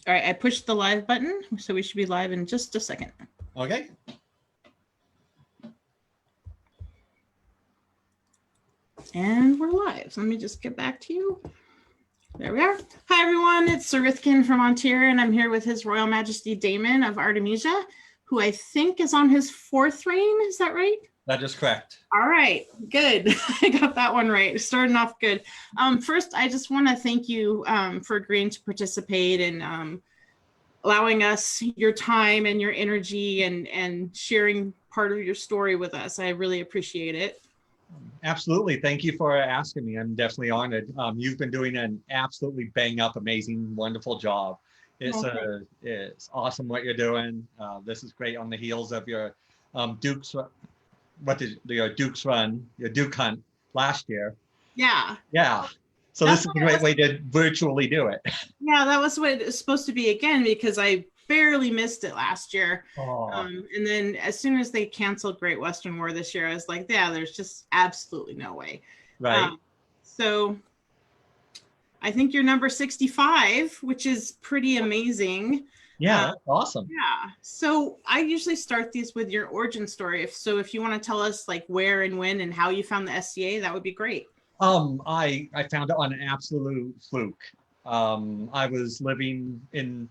All right, I pushed the live button, so we should be live in just a second. Okay. And we're live. So let me just get back to you. There we are. Hi, everyone. It's Sir Rithkin from Ontario, and I'm here with His Royal Majesty Daman of Artemisia, who I think is on his 4th reign. Is that right? That is correct. All right, good. I got that one right. Starting off good. First, I just want to thank you for agreeing to participate and allowing us your time and your energy and sharing part of your story with us. I really appreciate it. Absolutely. Thank you for asking me. I'm definitely honored. You've been doing an absolutely bang up, amazing, wonderful job. It's awesome what you're doing. This is great on the heels of your Duke's Duke hunt last year. Yeah. So this is a great way to virtually do it. Yeah, that was what it was supposed to be again, because I barely missed it last year. And then as soon as they canceled Great Western War this year, I was like, yeah, there's just absolutely no way. Right. So I think you're number 65, which is pretty amazing. Yeah, that's awesome. Yeah. So I usually start these with your origin story. If you want to tell us like where and when and how you found the SCA, that would be great. I found it on an absolute fluke. I was living in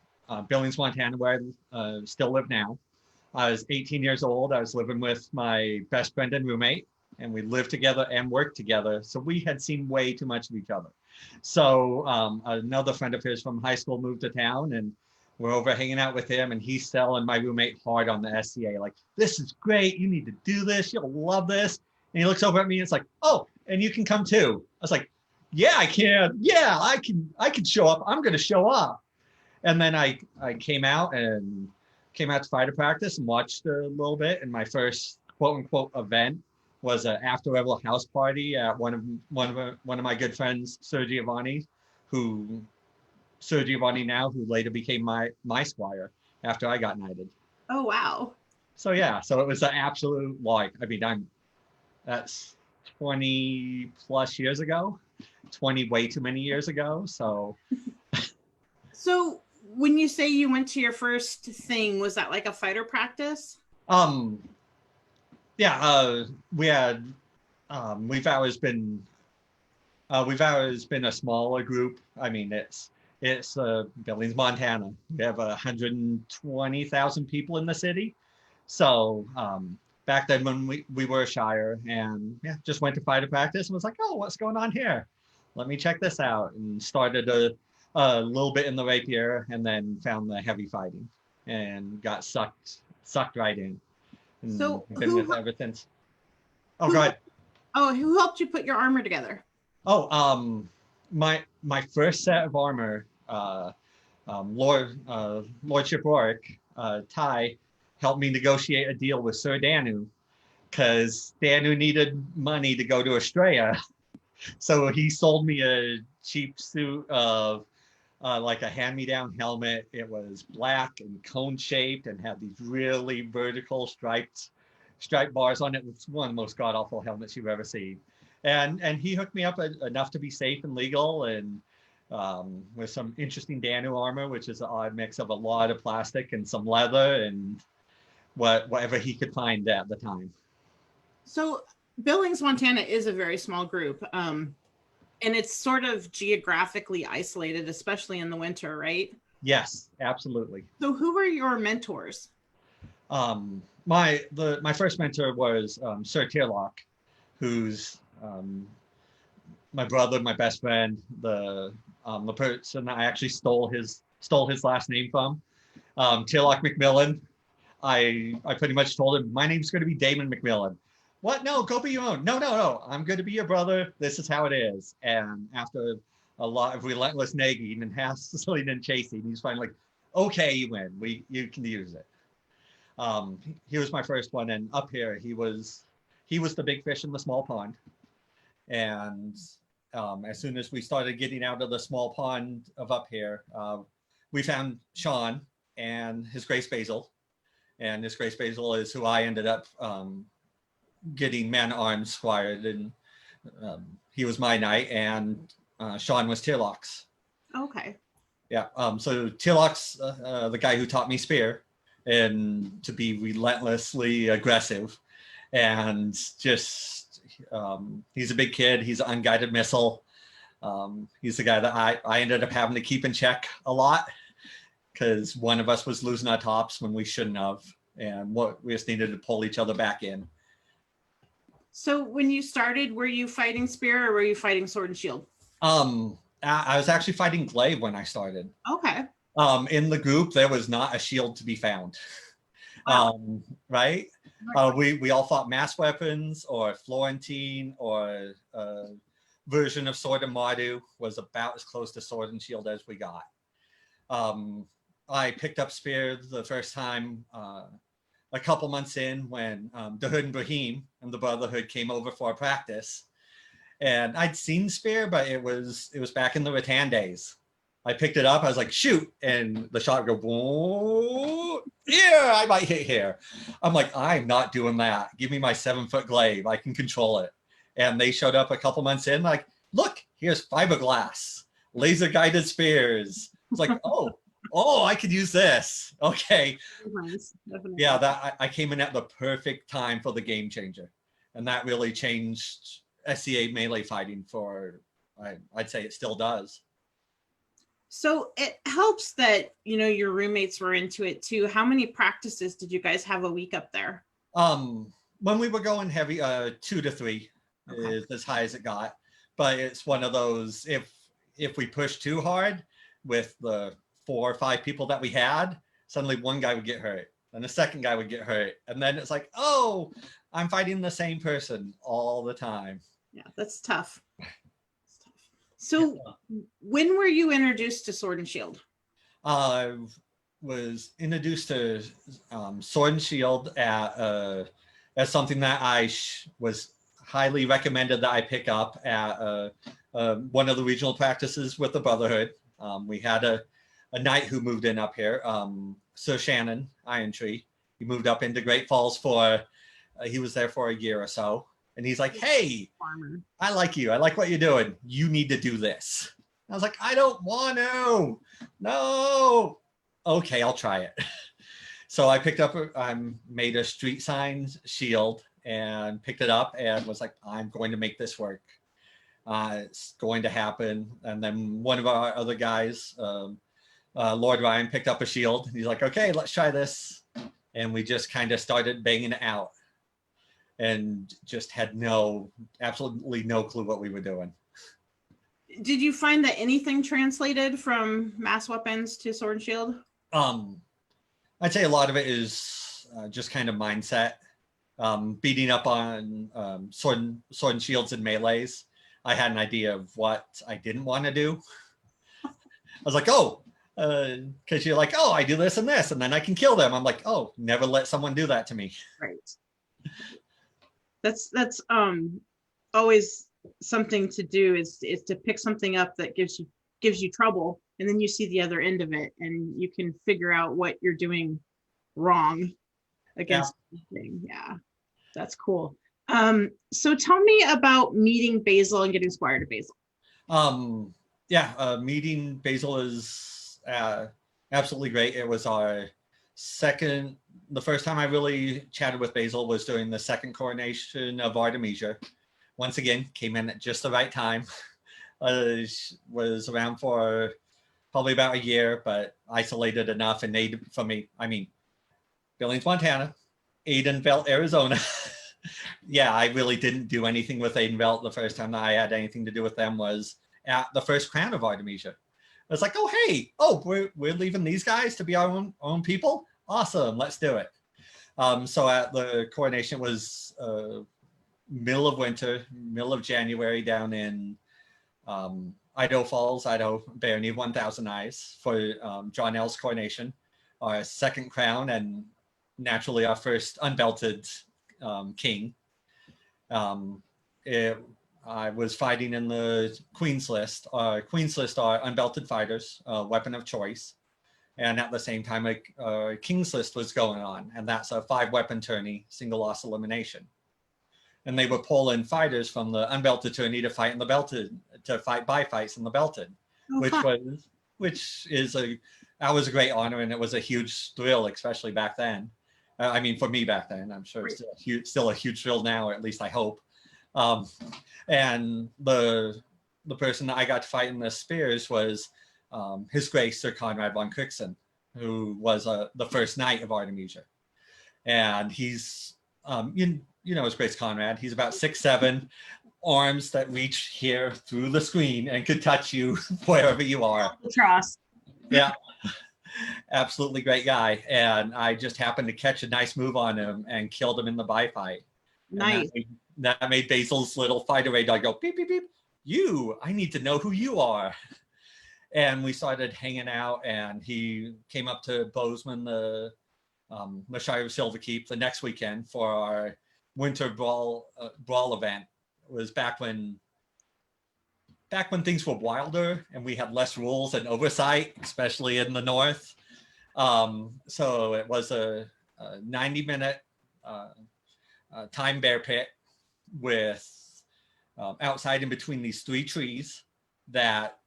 Billings, Montana, where I still live now. I was 18 years old. I was living with my best friend and roommate, and we lived together and worked together. So we had seen way too much of each other. So another friend of his from high school moved to town, and we're over hanging out with him, and he's selling my roommate hard on the SCA. Like, this is great. You need to do this. You'll love this. And he looks over at me and it's like, oh, and you can come too. I was like, yeah, I can. Yeah, I can show up. I'm going to show up. And then I came out to fighter practice and watched a little bit. And my first quote unquote event was an after rebel house party at one of my good friends, Sir Giovanni now, who later became my squire after I got knighted. Oh, wow. So yeah, so it was an absolute, like, I mean, that's 20 plus years ago, 20 way too many years ago. So when you say you went to your first thing, was that like a fighter practice? Yeah, we've always been a smaller group. I mean, it's Billings, Montana. We have 120,000 people in the city. So back then when we were a shire, and yeah, just went to fighter practice and was like, oh, what's going on here? Let me check this out, and started a little bit in the rapier, and then found the heavy fighting and got sucked right in. And so been with ever since. Oh, go ahead. Oh, who helped you put your armor together? Oh, my first set of armor, Lordship Rorik, Ty, helped me negotiate a deal with Sir Danu, because Danu needed money to go to Australia. So he sold me a cheap suit of like a hand-me-down helmet. It was black and cone-shaped and had these really vertical striped bars on it. It's one of the most god-awful helmets you've ever seen. And he hooked me up enough to be safe and legal, and with some interesting Danu armor, which is an odd mix of a lot of plastic and some leather and whatever he could find at the time. So Billings, Montana is a very small group, and it's sort of geographically isolated, especially in the winter, right? Yes, absolutely. So who were your mentors? My first mentor was Sir Tirlock, who's my brother, my best friend, the person I actually stole his last name from, Tirlock McMillan. I pretty much told him, my name's going to be Daman McMillan. What? No, go be your own. No. I'm going to be your brother. This is how it is. And after a lot of relentless nagging and hassling and chasing, he's finally like, okay, you win. You can use it. He was my first one, and up here he was the big fish in the small pond. And as soon as we started getting out of the small pond of up here, we found Sean and His Grace Basil. And His Grace Basil is who I ended up getting man-at-arms squired, and he was my knight, and Sean was Tirlock's. Okay. Yeah. So Tilak's the guy who taught me spear and to be relentlessly aggressive, and just he's a big kid. He's an unguided missile. He's the guy that I ended up having to keep in check a lot because one of us was losing our tops when we shouldn't have, and what we just needed to pull each other back in. So when you started, were you fighting spear or were you fighting sword and shield? I was actually fighting glaive when I started. Okay. In the group, there was not a shield to be found. Wow. Right? We all fought mass weapons or Florentine or version of sword and Mardu was about as close to sword and shield as we got. I picked up spear the first time a couple months in when the Hood and Brahim and the Brotherhood came over for a practice. And I'd seen spear, but it was back in the rattan days. I picked it up, I was like, shoot, and the shot would go, whoa, yeah, I might hit here. I'm like, I'm not doing that. Give me my 7-foot glaive. I can control it. And they showed up a couple months in, like, look, here's fiberglass, laser guided spears. It's like, oh, I could use this. Okay. Nice. Yeah, that I came in at the perfect time for the game changer. And that really changed SCA melee fighting for, I'd say it still does. So it helps that, you know, your roommates were into it too. How many practices did you guys have a week up there? When we were going heavy, 2 to 3 is as high as it got. But it's one of those, if we push too hard with the 4 or 5 people that we had, suddenly one guy would get hurt and the second guy would get hurt. And then it's like, oh, I'm fighting the same person all the time. Yeah, that's tough. So when were you introduced to Sword and Shield? I was introduced to Sword and Shield as something that I was highly recommended that I pick up at one of the regional practices with the Brotherhood. We had a knight who moved in up here, Sir Shannon Irontree. He moved up into Great Falls for, he was there for a year or so. And he's like, hey, I like you. I like what you're doing. You need to do this. I was like, I don't want to. No. Okay, I'll try it. So I picked up, I made a street sign shield and picked it up and was like, I'm going to make this work. It's going to happen. And then one of our other guys, Lord Ryan, picked up a shield. He's like, okay, let's try this. And we just kind of started banging it out and just had absolutely no clue what we were doing. Did you find that anything translated from mass weapons to sword and shield? I'd say a lot of it is just kind of mindset. Beating up on sword and shields and melees, I had an idea of what I didn't want to do. I was like, oh, because you're like, oh, I do this and this, and then I can kill them. I'm like, oh, never let someone do that to me. Right. That's always something to do is to pick something up that gives you trouble, and then you see the other end of it and you can figure out what you're doing wrong against anything. Yeah, that's cool. So tell me about meeting Basil and getting squire to Basil. Meeting Basil is absolutely great. It was the first time I really chatted with Basil was during the second coronation of Artemisia. Once again, came in at just the right time. Was around for probably about a year, but isolated enough and made for me. I mean, Billings, Montana, Aidenvelt, Arizona. Yeah, I really didn't do anything with Aidenvelt. The first time that I had anything to do with them was at the first crown of Artemisia. It's like, oh, hey, we're leaving these guys to be our own people? Awesome, let's do it. So at the coronation, it was middle of winter, middle of January down in Idaho Falls, Idaho, Barony of 1,000 Eyes for John L's coronation, our second crown, and naturally our first unbelted king. I was fighting in the Queen's List. Queen's List are unbelted fighters, weapon of choice. And at the same time, a King's List was going on, and that's a 5-weapon tourney, single loss elimination. And they were pulling fighters from the unbelted tourney to fight in the belted, to fight by fights in the belted, which was which is that was a great honor, and it was a huge thrill, especially back then. I mean, for me back then. I'm sure it's still a huge thrill now, or at least I hope. And the person that I got to fight in the spears was His Grace Sir Conrad von Crixen, who was the first knight of Artemisia. And he's, you know, His Grace Conrad, he's about 6'7", arms that reach here through the screen and could touch you wherever you are. Trust. Yeah, absolutely great guy. And I just happened to catch a nice move on him and killed him in the by fight. Nice. That made Basil's little fighter radar go beep, beep, beep. I need to know who you are. And we started hanging out, and he came up to Bozeman, the Shire of Silverkeep, the next weekend for our winter brawl event. It was back when things were wilder and we had less rules and oversight, especially in the north. So it was a 90-minute time bear pit with outside in between these 3 trees that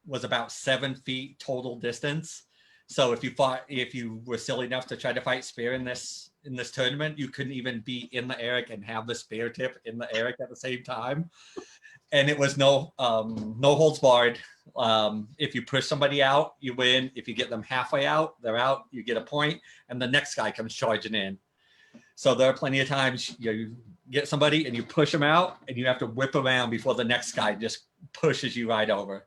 was about 7 feet total distance. So if you were silly enough to try to fight spear in this tournament, you couldn't even be in the Eric and have the spear tip in the Eric at the same time. And it was no holds barred. If you push somebody out, you win. If you get them halfway out, they're out, you get a point, and the next guy comes charging in. So there are plenty of times you get somebody and you push them out, and you have to whip around before the next guy just pushes you right over.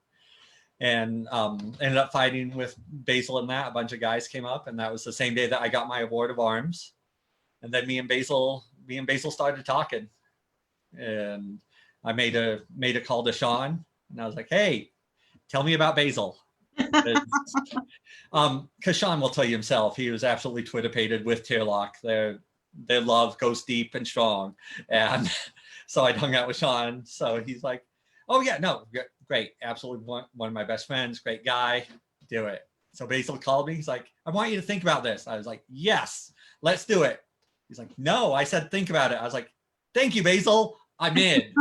And ended up fighting with Basil and that. A bunch of guys came up, and that was the same day that I got my award of arms. And then me and Basil started talking, and I made a call to Sean, and I was like, "Hey, tell me about Basil," because Sean will tell you himself. He was absolutely Twitter-pated with Tierlock. Their love goes deep and strong, and so I hung out with Sean. So he's like, "Oh yeah, no, great, absolutely one of my best friends, great guy, do it." So Basil called me. He's like, "I want you to think about this." I was like, "Yes, let's do it." He's like, "No, I said think about it." I was like, "Thank you, Basil. I'm in."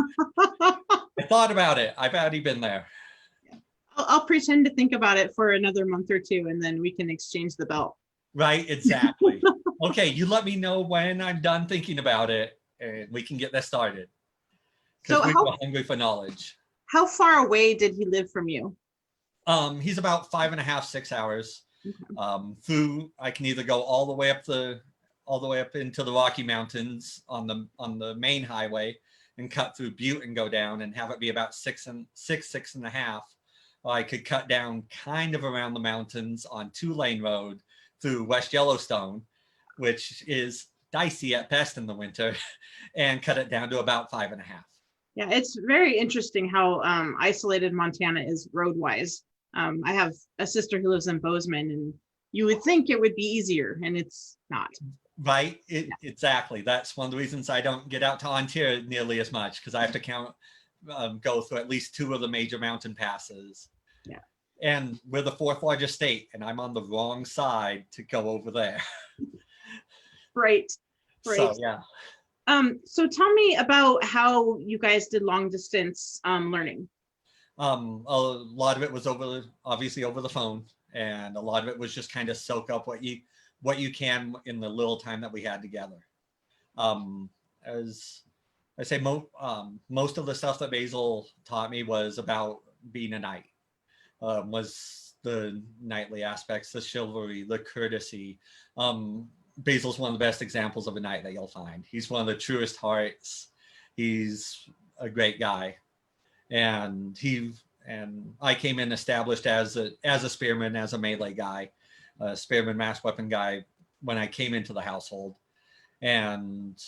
I thought about it. I've already been there. I'll pretend to think about it for another month or 2, and then we can exchange the belt. Right, exactly. Okay, you let me know when I'm done thinking about it, and we can get this started. Because we were hungry for knowledge. How far away did he live from you? He's about 5.5, 6 hours. Okay. I can either go all the way up into the Rocky Mountains on the main highway and cut through Butte and go down and have it be about 6.5. Or I could cut down kind of around the mountains on 2-lane road through West Yellowstone, which is dicey at best in the winter, and cut it down to about 5.5. Yeah, it's very interesting how isolated Montana is road-wise. I have a sister who lives in Bozeman, and you would think it would be easier, and it's not. Right, exactly. That's one of the reasons I don't get out to Ontario nearly as much, because I have to go through at least 2 of the major mountain passes. Yeah. And we're the 4th largest state, and I'm on the wrong side to go over there. Right. So, yeah. So tell me about how you guys did long distance learning. A lot of it was obviously over the phone, and a lot of it was just kind of soak up what you can in the little time that we had together. As I say, most of the stuff that Basil taught me was about being a knight, was the knightly aspects, the chivalry, the courtesy. Basil's one of the best examples of a knight that you'll find. He's one of the truest hearts. He's a great guy. And I came in established as a spearman, as a melee guy, a spearman mass weapon guy when I came into the household. And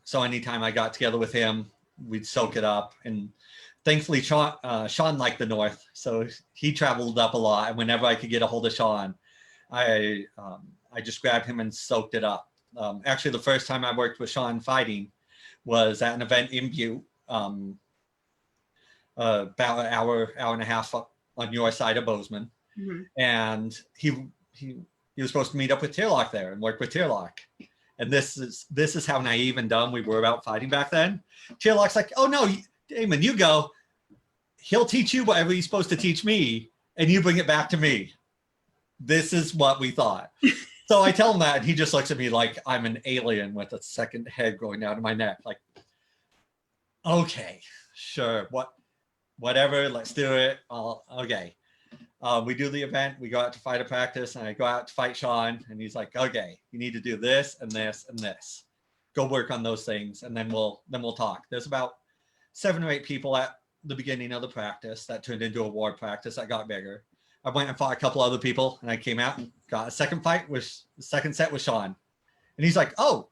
so anytime I got together with him, we'd soak it up. And thankfully, Sean liked the North, so he traveled up a lot. And whenever I could get a hold of Sean, I just grabbed him and soaked it up. Actually, the first time I worked with Sean fighting was at an event in Butte, about an hour and a half up on your side of Bozeman. Mm-hmm. And he was supposed to meet up with Tierlock there and work with Tierlock. And this is how naive and dumb we were about fighting back then. Tierlock's like, "Oh no, Damon, you go." he'll teach you whatever he's supposed to teach me, and you bring it back to me. This is what we thought. So I tell him that, and he just looks at me like I'm an alien with a second head growing out of my neck. Like, okay, sure, whatever, let's do it. Okay. We do the event, we go out to fighter practice, and I go out to fight Sean, and he's like, okay, you need to do this and this and this. Go work on those things, and then we'll talk. There's about 7 or 8 people at the beginning of the practice that turned into a ward practice that got bigger. I went and fought a couple other people, and I came out and got a second set with Sean. And he's like, oh,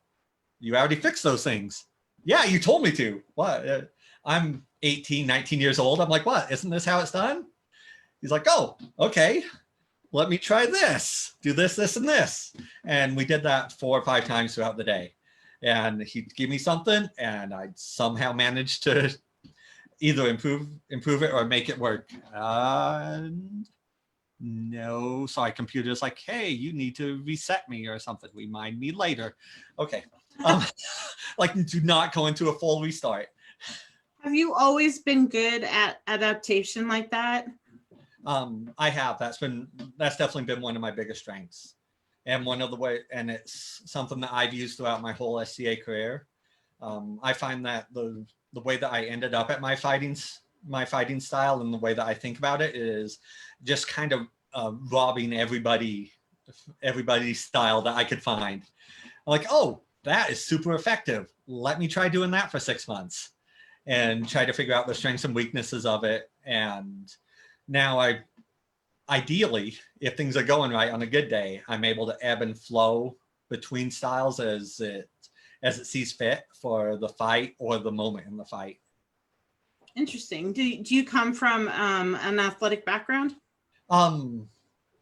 you already fixed those things. Yeah, you told me to. What? I'm 18, 19 years old. I'm like, what? Isn't this how it's done? He's like, oh, okay. Let me try this. Do this, this, and this. And we did that 4 or 5 times throughout the day. And he'd give me something, and I'd somehow manage to either improve it or make it work. No, sorry, computer's like, hey, you need to reset me or something. Remind me later. Okay. Like, do not go into a full restart. Have you always been good at adaptation like that? I have. That's definitely been one of my biggest strengths, and and it's something that I've used throughout my whole SCA career. I find that the way that I ended up at my fighting style and the way that I think about it is just kind of robbing everybody's style that I could find. I'm like, oh, that is super effective. Let me try doing that for 6 months and try to figure out the strengths and weaknesses of it. And now ideally, if things are going right on a good day, I'm able to ebb and flow between styles as it sees fit for the fight or the moment in the fight. Interesting. Do you come from an athletic background? Not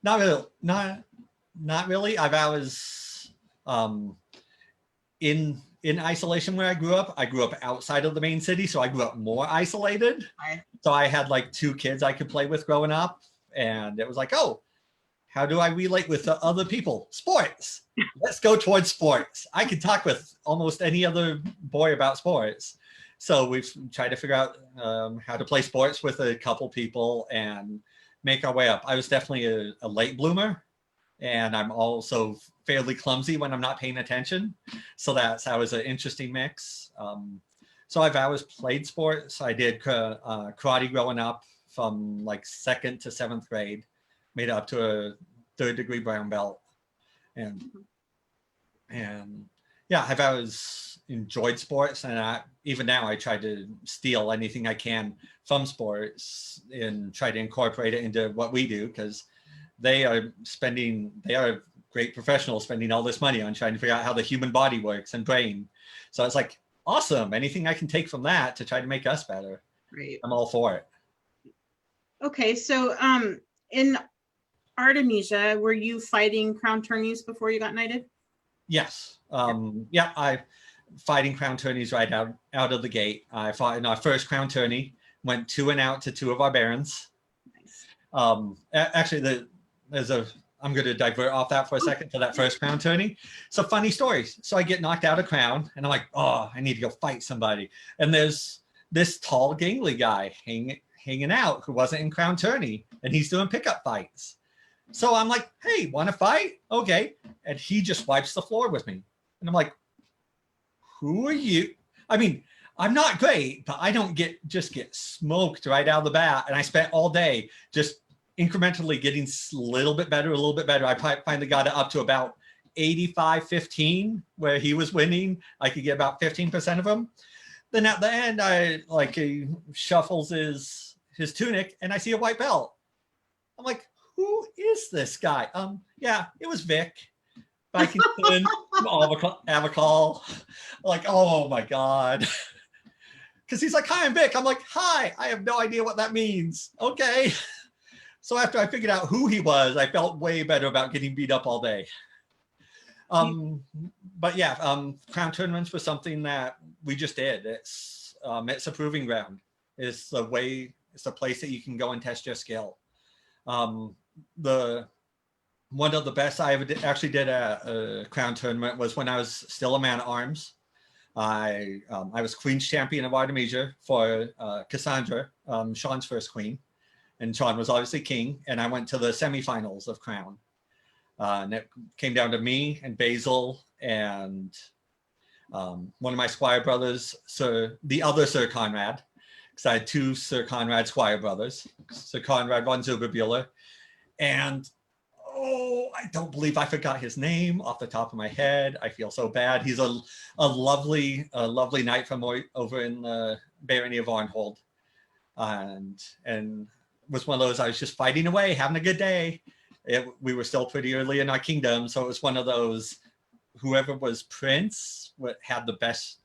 really. Not really. I was in isolation where I grew up. I grew up outside of the main city, so I grew up more isolated. Right. So I had like 2 kids I could play with growing up, and it was like, oh, how do I relate with the other people? Sports. Let's go towards sports. I could talk with almost any other boy about sports. So we've tried to figure out how to play sports with a couple people and make our way up. I was definitely a late bloomer, and I'm also fairly clumsy when I'm not paying attention. So that was an interesting mix. So I've always played sports. I did karate growing up from like 2nd to 7th grade, made it up to a 3rd degree brown belt. And yeah, I've always enjoyed sports, and even now I try to steal anything I can from sports and try to incorporate it into what we do, because they are great professionals spending all this money on trying to figure out how the human body works and brain. So it's like, awesome. Anything I can take from that to try to make us better. Right. I'm all for it. Okay. So in Artemisia, were you fighting crown tourneys before you got knighted? Yes. Yeah, I fighting crown tourneys right out of the gate. I fought in our first crown tourney, went 2 and out to 2 of our barons. Nice. Actually, I'm going to divert off that for a second to that first crown tourney. So funny stories. So I get knocked out of crown, and I'm like, oh, I need to go fight somebody. And there's this tall, gangly guy hanging out who wasn't in crown tourney, and he's doing pickup fights. So I'm like, hey, want to fight? Okay. And he just wipes the floor with me. And I'm like, who are you? I mean, I'm not great, but I don't get smoked right out of the bat. And I spent all day just incrementally getting a little bit better. I finally got it up to about 85-15, where he was winning. I could get about 15% of him. Then at the end, he shuffles his tunic, and I see a white belt. I'm like, who is this guy? Yeah, it was Vic. Vikington, Avacol. Like, oh my God. Because he's like, hi, I'm Vic. I'm like, hi, I have no idea what that means. Okay. So after I figured out who he was, I felt way better about getting beat up all day. But yeah, crown tournaments was something that we just did. It's a proving ground. It's a place that you can go and test your skill. One of the best I ever actually did a crown tournament was when I was still a man at arms. I was Queen's Champion of Artemisia for Cassandra, Sean's first queen. And Sean was obviously king. And I went to the semifinals of Crown. And it came down to me and Basil and one of my squire brothers, the other Sir Conrad, because I had two Sir Conrad squire brothers, Sir Conrad von Zuberbuehler, and I don't believe I forgot his name off the top of my head. I feel so bad. He's a lovely knight from over in the barony of Arnhold, and was one of those, I was just fighting away, having a good day. We were still pretty early in our kingdom, so it was one of those, whoever was prince had the best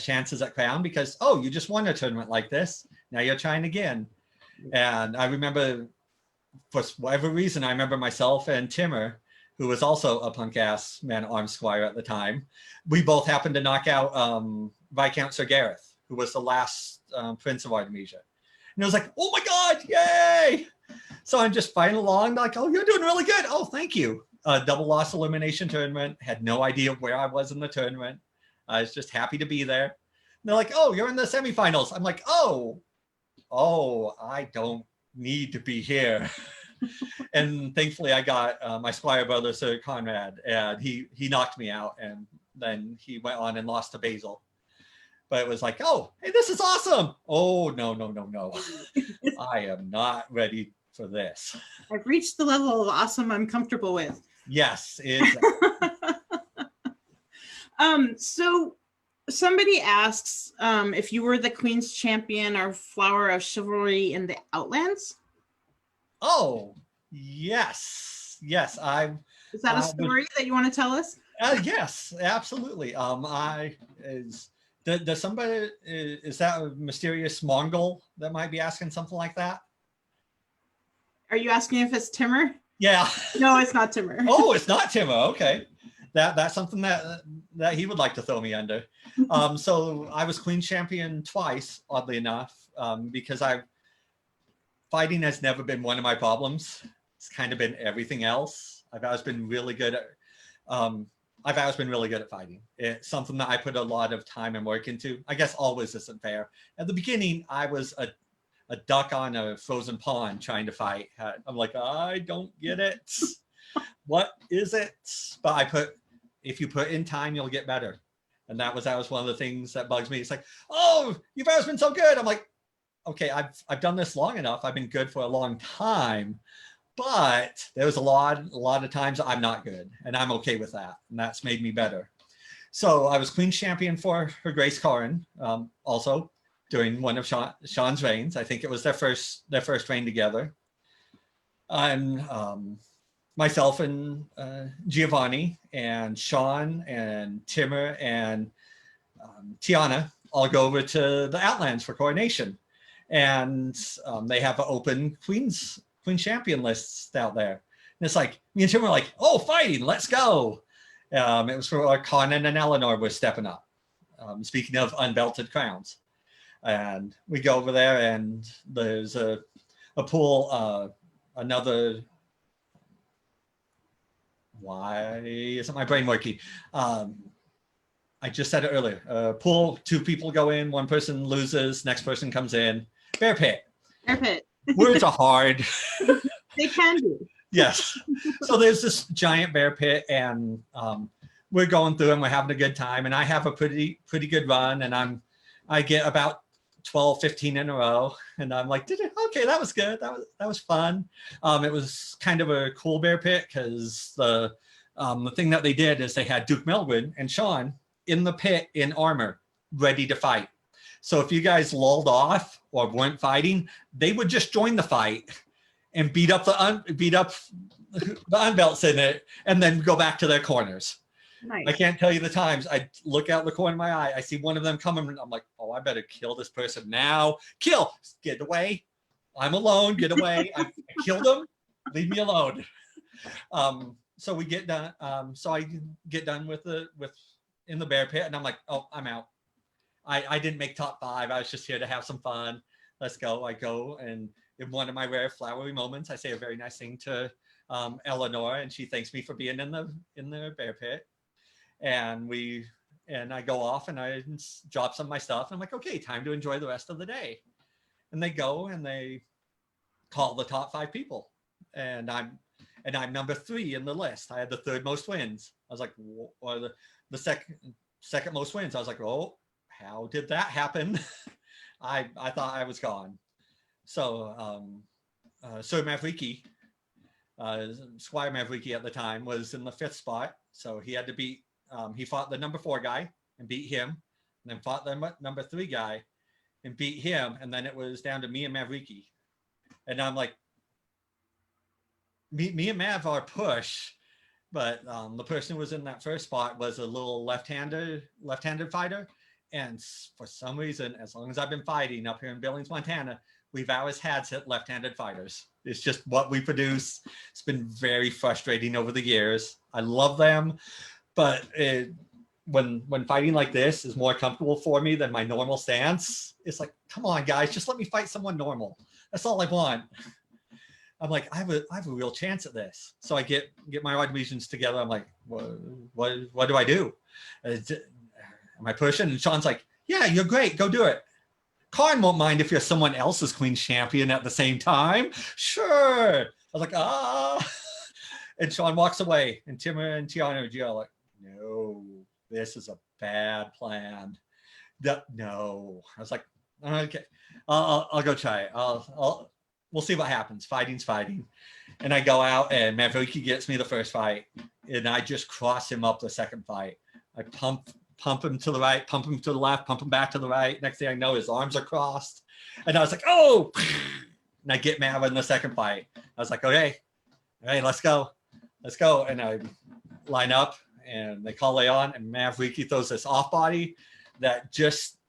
chances at crown, because you just won a tournament like this, now you're trying again. And I remember, for whatever reason, I remember myself and Timur, who was also a punk ass man-at-arms squire at the time, we both happened to knock out Viscount Sir Gareth, who was the last prince of Artemisia. And it was like, oh my god, yay! So I'm just fighting along, like, oh, you're doing really good. Oh, thank you. Double loss elimination tournament. Had no idea where I was in the tournament. I was just happy to be there. And they're like, oh, you're in the semifinals. I'm like, oh, I don't need to be here. And thankfully I got my squire brother, Sir Conrad, and he knocked me out. And then he went on and lost to Basil. But it was like, oh, hey, this is awesome. Oh, no. I am not ready for this. I've reached the level of awesome I'm comfortable with. Yes, exactly. So somebody asks if you were the Queen's Champion or Flower of Chivalry in the Outlands. Oh, yes. Is that a story that you want to tell us? Yes, absolutely. Does somebody, is that a mysterious Mongol that might be asking something like that? Are you asking if it's Timur? Yeah. No, it's not Timur. Oh, it's not Timur. Okay. That's something that he would like to throw me under. So I was Queen's Champion twice, oddly enough, because fighting has never been one of my problems. It's kind of been everything else. I've always been really good at fighting. It's something that I put a lot of time and work into. I guess always isn't fair. At the beginning, I was a duck on a frozen pond trying to fight. I'm like, I don't get it. What is it? But if you put in time, you'll get better. And that was one of the things that bugs me. It's like, oh, you've always been so good. I'm like, okay, I've done this long enough. I've been good for a long time. But there was a lot of times I'm not good, and I'm okay with that. And that's made me better. So I was Queen's Champion for Her Grace Corin, also during one of Sean's reigns. I think it was their first reign together. And myself and Giovanni and Sean and Timur and Tiana all go over to the Outlands for coronation. And they have an open Queen Champion lists out there. And it's like, me and Tim were like, oh, fighting, let's go. It was for Conan and Eleanor were stepping up. Speaking of unbelted crowns. And we go over there and there's a pool, another, why isn't my brain working? I just said it earlier. Pool, two people go in, one person loses, next person comes in. Bear pit. Bear pit. Words are hard. They can be. Yes. So there's this giant bear pit, and we're going through and we're having a good time. And I have a pretty good run, and I get about 12, 15 in a row. And I'm like, okay, that was good. That was fun. It was kind of a cool bear pit because the thing that they did is they had Duke Melwood and Sean in the pit in armor, ready to fight. So if you guys lulled off or weren't fighting, they would just join the fight and beat up the unbelts in it, and then go back to their corners. Nice. I can't tell you the times I look out the corner of my eye, I see one of them coming, and I'm like, oh, I better kill this person now. Kill, get away. I'm alone, get away. I killed him, leave me alone. So we get done. So I get done in the bear pit, and I'm like, oh, I'm out. I didn't make top 5. I was just here to have some fun. Let's go. I go, and in one of my rare flowery moments, I say a very nice thing to Eleanor, and she thanks me for being in the bear pit. And we and I go off and I drop some of my stuff. And I'm like, okay, time to enjoy the rest of the day. And they go and they call the top 5 people. And I'm number 3 in the list. I had the 3rd most wins. I was like, or the second most wins. I was like, oh, how did that happen? I thought I was gone. So Sir Mavriki, Squire Mavriki at the time, was in the 5th spot. So he had to beat, he fought the number 4 guy and beat him, and then fought the number 3 guy and beat him. And then it was down to me and Mavriki. And I'm like, me and Mav are push, but the person who was in that 1st spot was a little left-handed fighter. And for some reason, as long as I've been fighting up here in Billings, Montana, we've always had left-handed fighters. It's just what we produce. It's been very frustrating over the years. I love them, but when fighting like this is more comfortable for me than my normal stance, it's like, come on, guys, just let me fight someone normal. That's all I want. I'm like, I have a real chance at this. So I get my Artemisians together. I'm like, what do I do? Am I pushing? And Sean's like, yeah, you're great. Go do it. Karn won't mind if you're someone else's Queen's champion at the same time. Sure. I was like, ah. And Sean walks away. And Timur and Tiana and Gio are like, no, this is a bad plan. No. I was like, okay, I'll go try it. We'll see what happens. Fighting's fighting. And I go out and Mavriki gets me the 1st fight. And I just cross him up the 2nd fight. I pump him to the right, pump him to the left, pump him back to the right. Next thing I know, his arms are crossed. And I was like, oh, and I get Mav in the 2nd fight. I was like, okay, all right, let's go. And I line up and they call Leon, and Mavriki throws this off body that just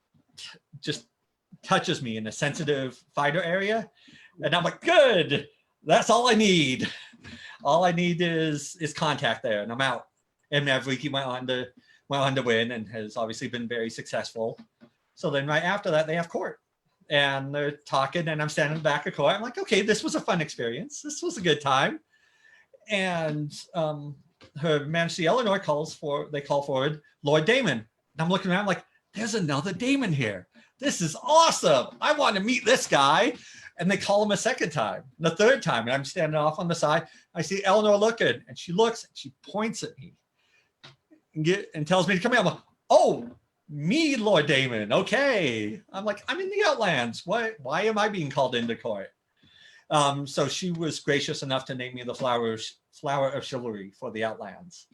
touches me in a sensitive fighter area. And I'm like, good, that's all I need. All I need is contact there, and I'm out. And Mavriki went on to win and has obviously been very successful. So then right after that, they have court. And they're talking, and I'm standing in the back of court. I'm like, okay, this was a fun experience. This was a good time. And Her Majesty Eleanor call forward Lord Daman. And I'm looking around like, there's another Daman here. This is awesome. I want to meet this guy. And they call him a 2nd time, the 3rd time. And I'm standing off on the side. I see Eleanor looking, and she looks, and she points at me and tells me to come here. I'm like, oh, me, Lord Daman. Okay. I'm like, I'm in the Outlands. Why am I being called into court? So she was gracious enough to name me the Flower of Chivalry for the Outlands.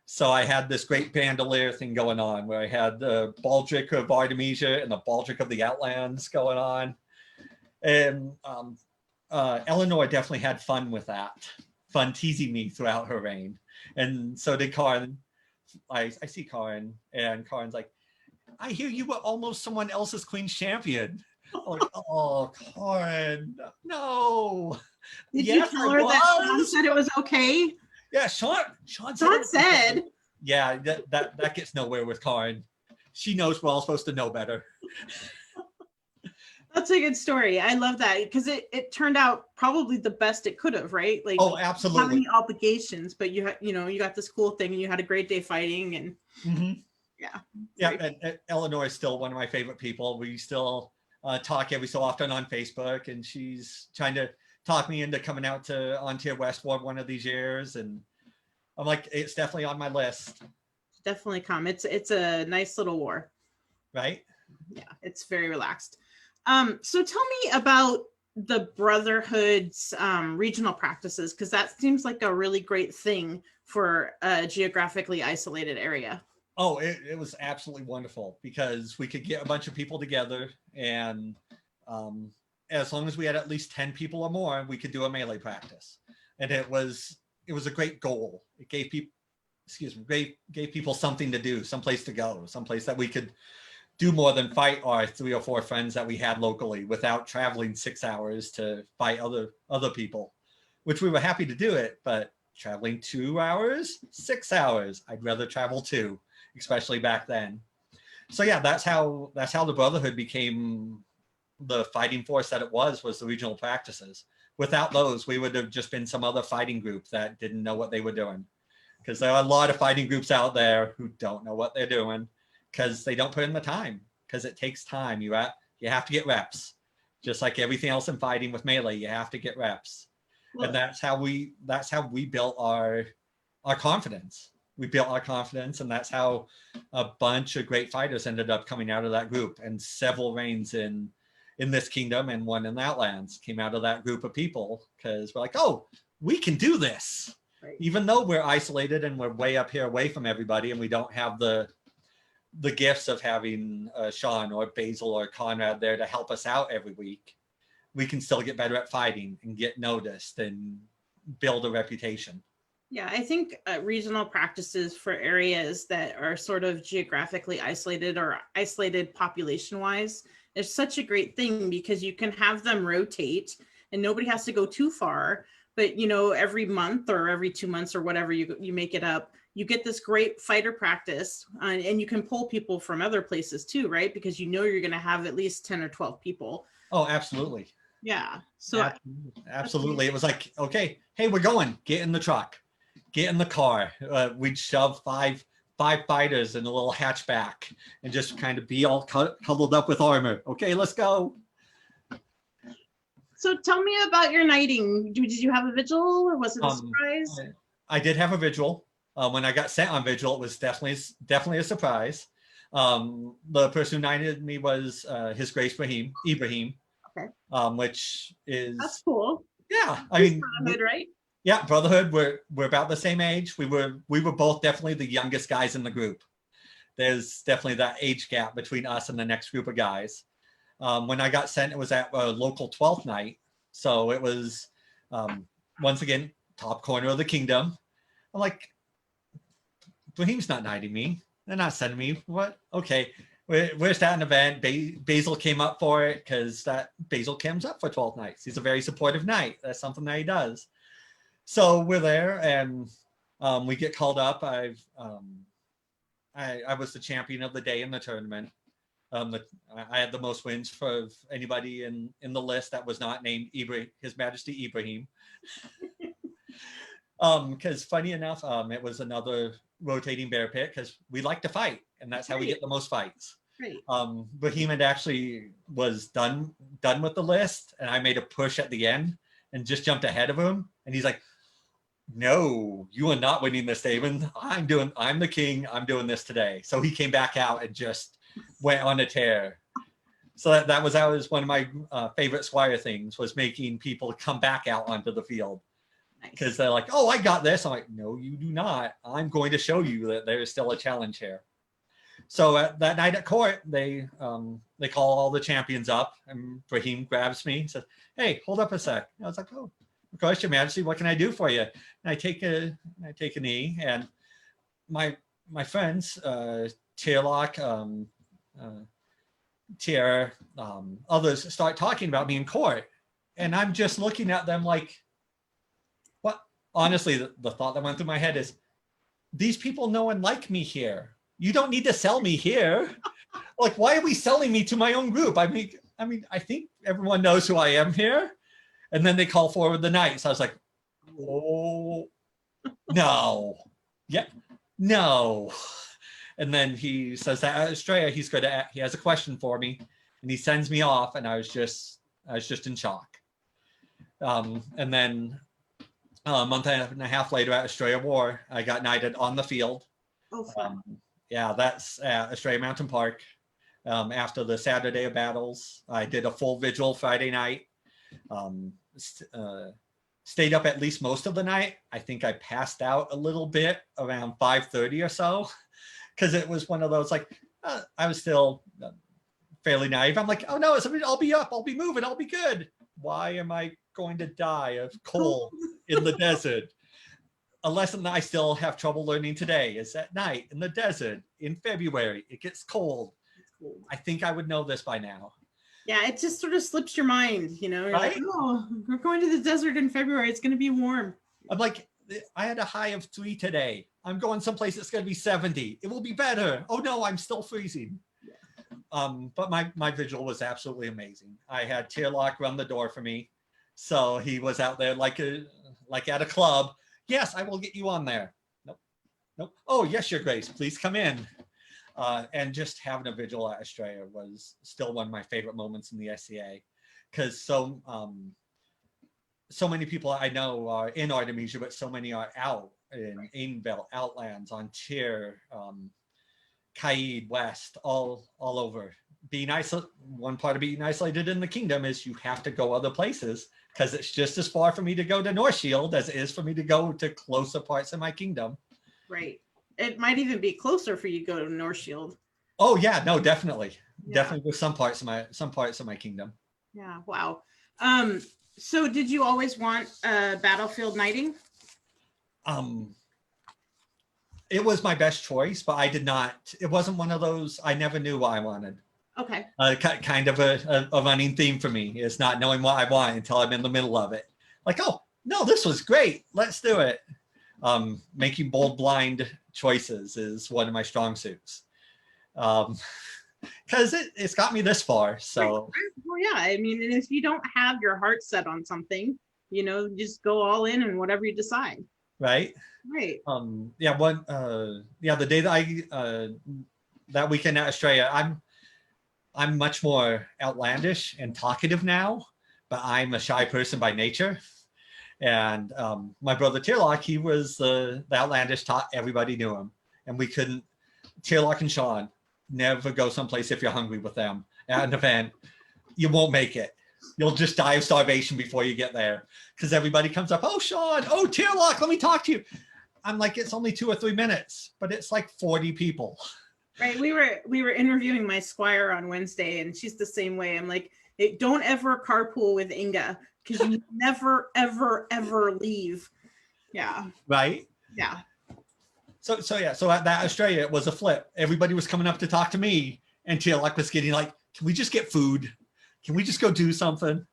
So I had this great bandolier thing going on where I had the Baldric of Artemisia and the Baldric of the Outlands going on. And Eleanor definitely had fun with that, fun teasing me throughout her reign. And so did Karn. I see Karn, and Karn's like, I hear you were almost someone else's Queen's champion. I'm like, oh, Karn, no. Did you tell her that Sean said it was okay? Yeah, Sean said. Yeah, that gets nowhere with Karn. She knows we're all supposed to know better. That's a good story. I love that because it turned out probably the best it could have, right? Like, oh, absolutely. How many obligations, but you got this cool thing, and you had a great day fighting, and yeah. And Eleanor is still one of my favorite people. We still talk every so often on Facebook, and she's trying to talk me into coming out to Ontario Westward one of these years, and I'm like, it's definitely on my list. Definitely come. It's a nice little war, right? Yeah, it's very relaxed. So tell me about the Brotherhood's regional practices, because that seems like a really great thing for a geographically isolated area. Oh, it was absolutely wonderful because we could get a bunch of people together, and as long as we had at least 10 people or more, we could do a melee practice. And it was a great goal. It gave people something to do, someplace to go, someplace that we could do more than fight our 3 or 4 friends that we had locally without traveling 6 hours to fight other people, which we were happy to do it, but traveling 2 hours, 6 hours, I'd rather travel 2, especially back then. So yeah, that's how the Brotherhood became the fighting force that it was the regional practices. Without those, we would have just been some other fighting group that didn't know what they were doing, because there are a lot of fighting groups out there who don't know what they're doing. because they don't put in the time, because it takes time. You have to get reps, just like everything else in fighting with melee. You have to get reps, Well, and that's how we built our confidence. We built our confidence, and that's how a bunch of great fighters ended up coming out of that group, and several reigns in this kingdom and one in the Outlands came out of that group of people, because we're like, oh, we can do this. right. Even though we're isolated and we're way up here away from everybody, and we don't have the gifts of having Sean or Basil or Conrad there to help us out every week, we can still get better at fighting and get noticed and build a reputation. Yeah, I think regional practices for areas that are sort of geographically isolated or isolated population-wise is such a great thing, because you can have them rotate and nobody has to go too far. But, you know, every month or every 2 months or whatever you make it up, you get this great fighter practice, and you can pull people from other places too, right? Because you know you're going to have at least 10 or 12 people. Oh, absolutely. Yeah. So absolutely. It was like, okay, hey, we're going. Get in the truck. Get in the car. We'd shove five fighters in a little hatchback and just kind of be all huddled up with armor. Okay, let's go. So tell me about your knighting. Did you have a vigil, or was it a surprise? I did have a vigil. When I got sent on vigil, it was definitely a surprise. The person who knighted me was His Grace Ibrahim. Okay. Which is, that's cool. Yeah, I mean, brotherhood, right? Yeah, brotherhood. We're about the same age. We were both definitely the youngest guys in the group. There's definitely that age gap between us and the next group of guys. When I got sent, it was at a local 12th night, so it was once again top corner of the kingdom. I'm like, Brahim's not knighting me. They're not sending me. What? Okay, we're starting an event. Basil came up for it, because Basil comes up for 12 nights. He's a very supportive knight. That's something that he does. So we're there, and we get called up. I was the champion of the day in the tournament. I had the most wins for anybody in the list that was not named His Majesty Ibrahim. Because funny enough, it was another rotating bear pit, because we like to fight, and that's how we get the most fights. Right. Brahim actually was done with the list, and I made a push at the end and just jumped ahead of him, and he's like, no, you are not winning this, David. I'm the king. I'm doing this today. So he came back out and just went on a tear. So that was one of my favorite Squire things, was making people come back out onto the field. Because nice. They're like, oh, I got this. I'm like, no, you do not. I'm going to show you that there is still a challenge here. So that night at court, they call all the champions up, and Brahim grabs me and says, hey, hold up a sec. And I was like, oh, of course, Your Majesty, what can I do for you? And I take a knee, and my friends, Tierlock, Tier, others start talking about me in court, and I'm just looking at them like, what? Honestly, the thought that went through my head is, these people know and like me here. You don't need to sell me here. Like, why are we selling me to my own group? I mean, I think everyone knows who I am here. And then they call forward the knight. So I was like, oh, no. Yeah, no. And then he says that Estrella, he has a question for me, and he sends me off, and I was just in shock. And then a month and a half later at Estrella War, I got knighted on the field. Oh, fun. Yeah, that's at Estrella Mountain Park. After the Saturday of battles, I did a full vigil Friday night. Stayed up at least most of the night. I think I passed out a little bit around 5:30 or so, because it was one of those, like, I was still fairly naive. I'm like, oh no, I'll be up, I'll be moving, I'll be good. Why am I going to die of cold in the desert? A lesson that I still have trouble learning today is at night in the desert in February, it gets cold. I think I would know this by now. Yeah, it just sort of slips your mind, you know. You're right? Like, oh, we're going to the desert in February. It's going to be warm. I'm like, I had a high of 3 today. I'm going someplace that's going to be 70. It will be better. Oh no, I'm still freezing. Yeah. But my vigil was absolutely amazing. I had Tierlock run the door for me, so he was out there like at a club. Yes, I will get you on there. Nope. Oh yes, Your Grace, please come in. And just having a vigil at Estrella was still one of my favorite moments in the SCA, because so many people I know are in Artemisia, but so many are out in Ainbelt, Outlands, on Tyr, Kaid, West, all over. One part of being isolated in the kingdom is you have to go other places, because it's just as far for me to go to North Shield as it is for me to go to closer parts of my kingdom. Right. It might even be closer for you to go to North Shield. Oh yeah, no, definitely. Yeah. Definitely with some parts of my kingdom. Yeah, wow. So did you always want battlefield knighting? It was my best choice, but it wasn't one of those, I never knew what I wanted. Okay. Kind of a running theme for me is not knowing what I want until I'm in the middle of it. Like, oh, no, this was great. Let's do it. Making bold, blind choices is one of my strong suits. Because it's got me this far. So, right. Well, yeah. I mean, and if you don't have your heart set on something, just go all in and whatever you decide. Right. Right. The day that that weekend at Estrella, I'm much more outlandish and talkative now, but I'm a shy person by nature. And my brother Tierlock, he was the outlandish, everybody knew him. And we couldn't, Tierlock and Sean, never go someplace if you're hungry with them at an event. You won't make it. You'll just die of starvation before you get there. Because everybody comes up, oh, Sean, oh, Tierlock, let me talk to you. I'm like, it's only 2 or 3 minutes, but it's like 40 people. Right. We were interviewing my squire on Wednesday, and she's the same way. I'm like, hey, don't ever carpool with Inga, because you never, ever, ever leave. Yeah. Right. Yeah. So at that Australia, it was a flip. Everybody was coming up to talk to me, and Tierlock was getting like, can we just get food? Can we just go do something?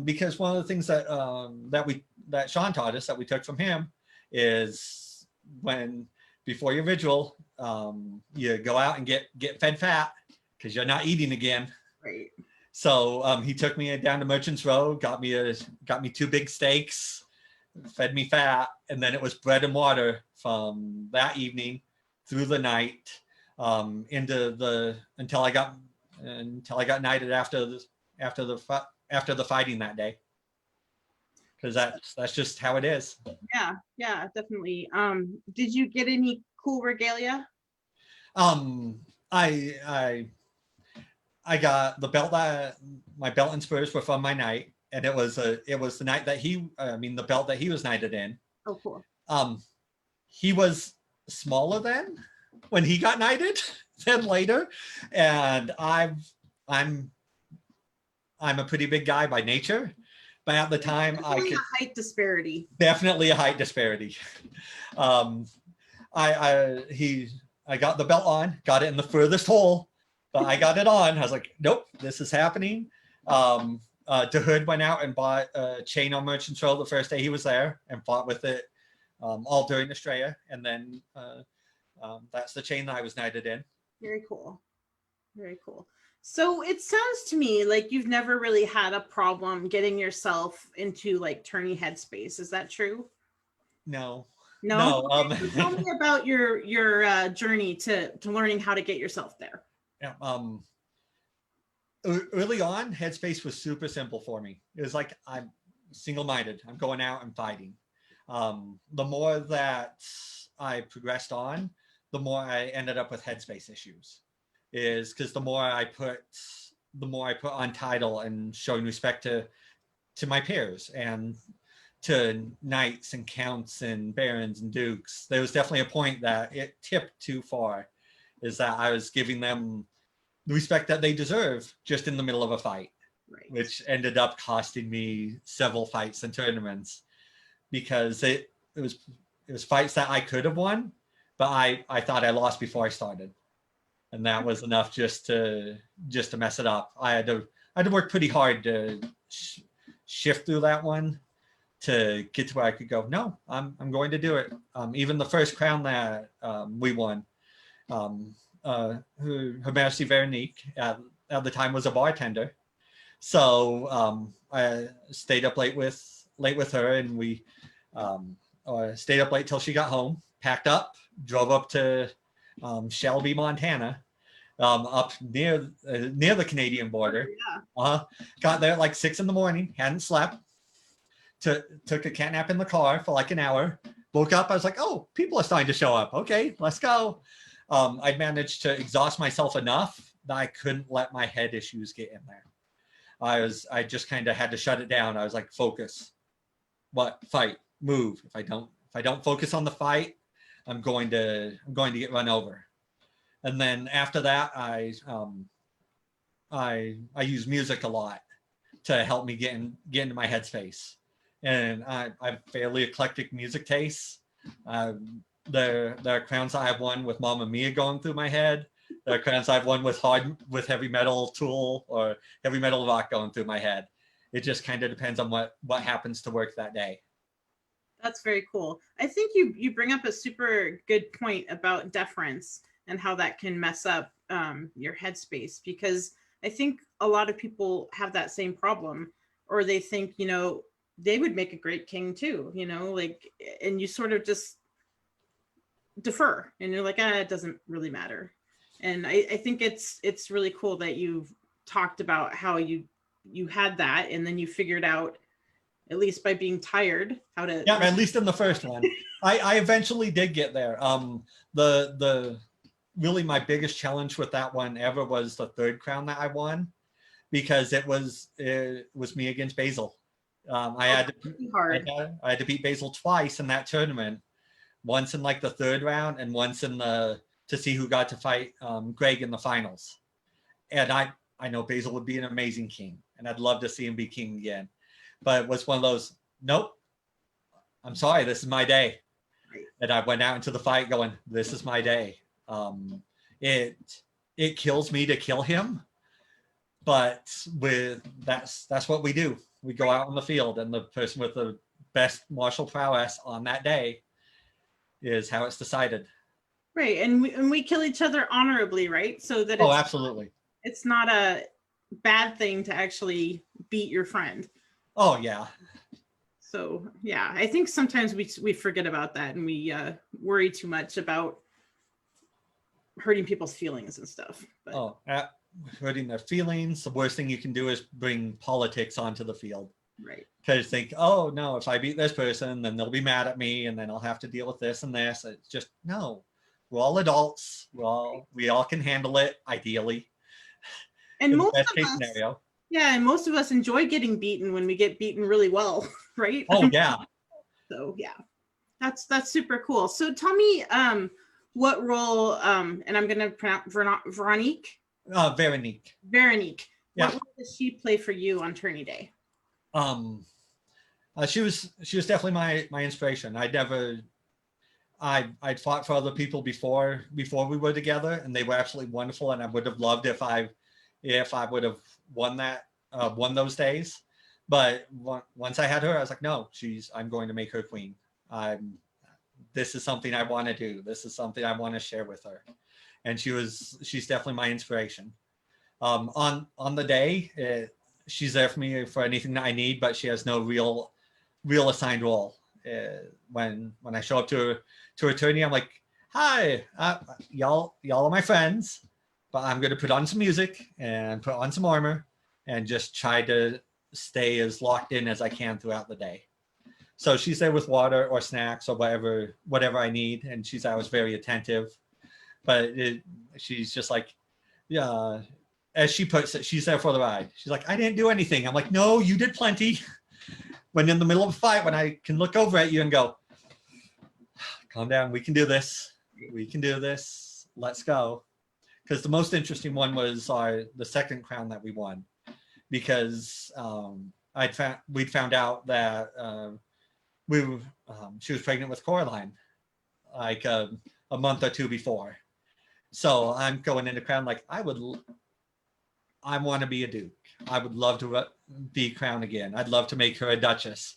Because one of the things that Sean taught us that we took from him is before your vigil, you go out and get fed fat, because you're not eating again. Right. So he took me down to Merchant's Row, got me 2 big steaks, fed me fat, and then it was bread and water from that evening through the night until I got knighted after the fighting that day. Because that's just how it is. Yeah, definitely. Did you get any cool regalia? I got the belt my belt and spurs were from my knight, and it was the night that the belt that he was knighted in. Oh, cool. He was smaller then when he got knighted than later, and I'm a pretty big guy by nature, but at the time a height disparity. Definitely a height disparity. I got the belt on, got it in the furthest hole, but I got it on. I was like, nope, this is happening. DeHood went out and bought a chain on Merchant's Row the first day he was there and fought with it all during Estrella. And then that's the chain that I was knighted in. Very cool. Very cool. So it sounds to me like you've never really had a problem getting yourself into like tourney headspace. Is that true? No. Tell me about your journey to learning how to get yourself there. Yeah. Early on, headspace was super simple for me. It was like, I'm single-minded. I'm going out and fighting. The more that I progressed on, the more I ended up with headspace issues. Is because the more I put on title and showing respect to my peers and to knights and counts and barons and dukes, there was definitely a point that it tipped too far. Is that I was giving them the respect that they deserve just in the middle of a fight, right, which ended up costing me several fights and tournaments, because it was fights that I could have won, but I thought I lost before I started. And that was enough just to mess it up. I had to work pretty hard to shift through that one to get to where I could go, no, I'm going to do it. Even the first crown that we won, Her Majesty Veronique at the time was a bartender. So I stayed up late with her, and we stayed up late till she got home, packed up, drove up to Shelby, Montana, up near the Canadian border. Got there at like 6 a.m, hadn't slept. Took a cat nap in the car for like an hour. Woke up, I was like, oh, people are starting to show up. Okay, let's go. I'd managed to exhaust myself enough that I couldn't let my head issues get in there. I just kind of had to shut it down. I was like, focus. What? Fight. Move. If I don't focus on the fight, I'm going to get run over. And then after that, I use music a lot to help me get into my headspace. And I have fairly eclectic music tastes. There are crowns I've won with Mamma Mia going through my head. There are crowns I've won with heavy metal Tool or heavy metal rock going through my head. It just kind of depends on what happens to work that day. That's very cool. I think you bring up a super good point about deference and how that can mess up your headspace, because I think a lot of people have that same problem, or they think, they would make a great king too, and you sort of just defer and you're like, it doesn't really matter. And I think it's really cool that you've talked about how you had that, and then you figured out, at least by being tired, how to. Yeah, at least in the first one. I eventually did get there. The really my biggest challenge with that one ever was the third crown that I won, because it was me against Basil. I had to beat Basil twice in that tournament, once in like the third round and once to see who got to fight Greg in the finals. And I know Basil would be an amazing king, and I'd love to see him be king again. But it was one of those, nope, I'm sorry, this is my day. And I went out into the fight going, this is my day. It kills me to kill him, but that's what we do. We go out on the field, and the person with the best martial prowess on that day is how it's decided. Right, and we kill each other honorably, right? So that absolutely, it's not a bad thing to actually beat your friend. Oh yeah. So yeah, I think sometimes we forget about that, and we worry too much about hurting people's feelings and stuff. But. Hurting their feelings. The worst thing you can do is bring politics onto the field. Right. Because think, oh no, if I beat this person, then they'll be mad at me, and then I'll have to deal with this and this. It's just, no, we're all adults. We all can handle it, ideally. And most best of case us, scenario. Yeah, and most of us enjoy getting beaten when we get beaten really well, right? Oh yeah. So yeah, that's super cool. So tell me, what role? And I'm gonna pronounce Veronique. Veronique. Veronique. Yeah. What role does she play for you on tourney day? She was definitely my inspiration. I'd fought for other people before we were together, and they were absolutely wonderful. And I would have loved if I would have won those days. But once I had her, I was like, no, I'm going to make her queen. This is something I want to do. This is something I want to share with her. And she's definitely my inspiration. On the day, she's there for me for anything that I need, but she has no real assigned role. When I show up to a tourney, I'm like, hi, y'all are my friends, but I'm going to put on some music and put on some armor and just try to stay as locked in as I can throughout the day. So she's there with water or snacks or whatever I need, and she's always very attentive. But she's just like, yeah, as she puts it, she's there for the ride. She's like, I didn't do anything. I'm like, no, you did plenty. When in the middle of a fight, when I can look over at you and go, calm down, we can do this. We can do this. Let's go. Because the most interesting one was the second crown that we won, because we'd found out that she was pregnant with Coraline, like a month or two before. So I'm going into crown like, I want to be a duke. I would love to be crowned again. I'd love to make her a duchess.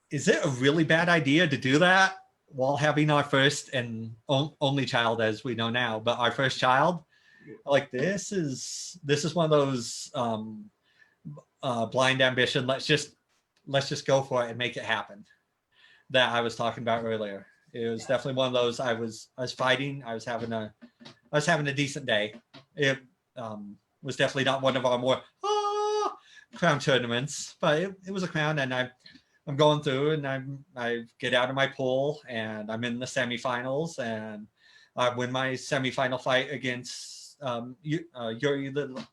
Is it a really bad idea to do that while having our first and only child, as we know now, but our first child? Like, this is one of those blind ambition. Let's just go for it and make it happen that I was talking about earlier. It was definitely one of those. I was fighting. I was having a decent day. It was definitely not one of our more crown tournaments, but it was a crown, and I'm going through, and I get out of my pool, and I'm in the semifinals, and I win my semifinal fight against Yuri the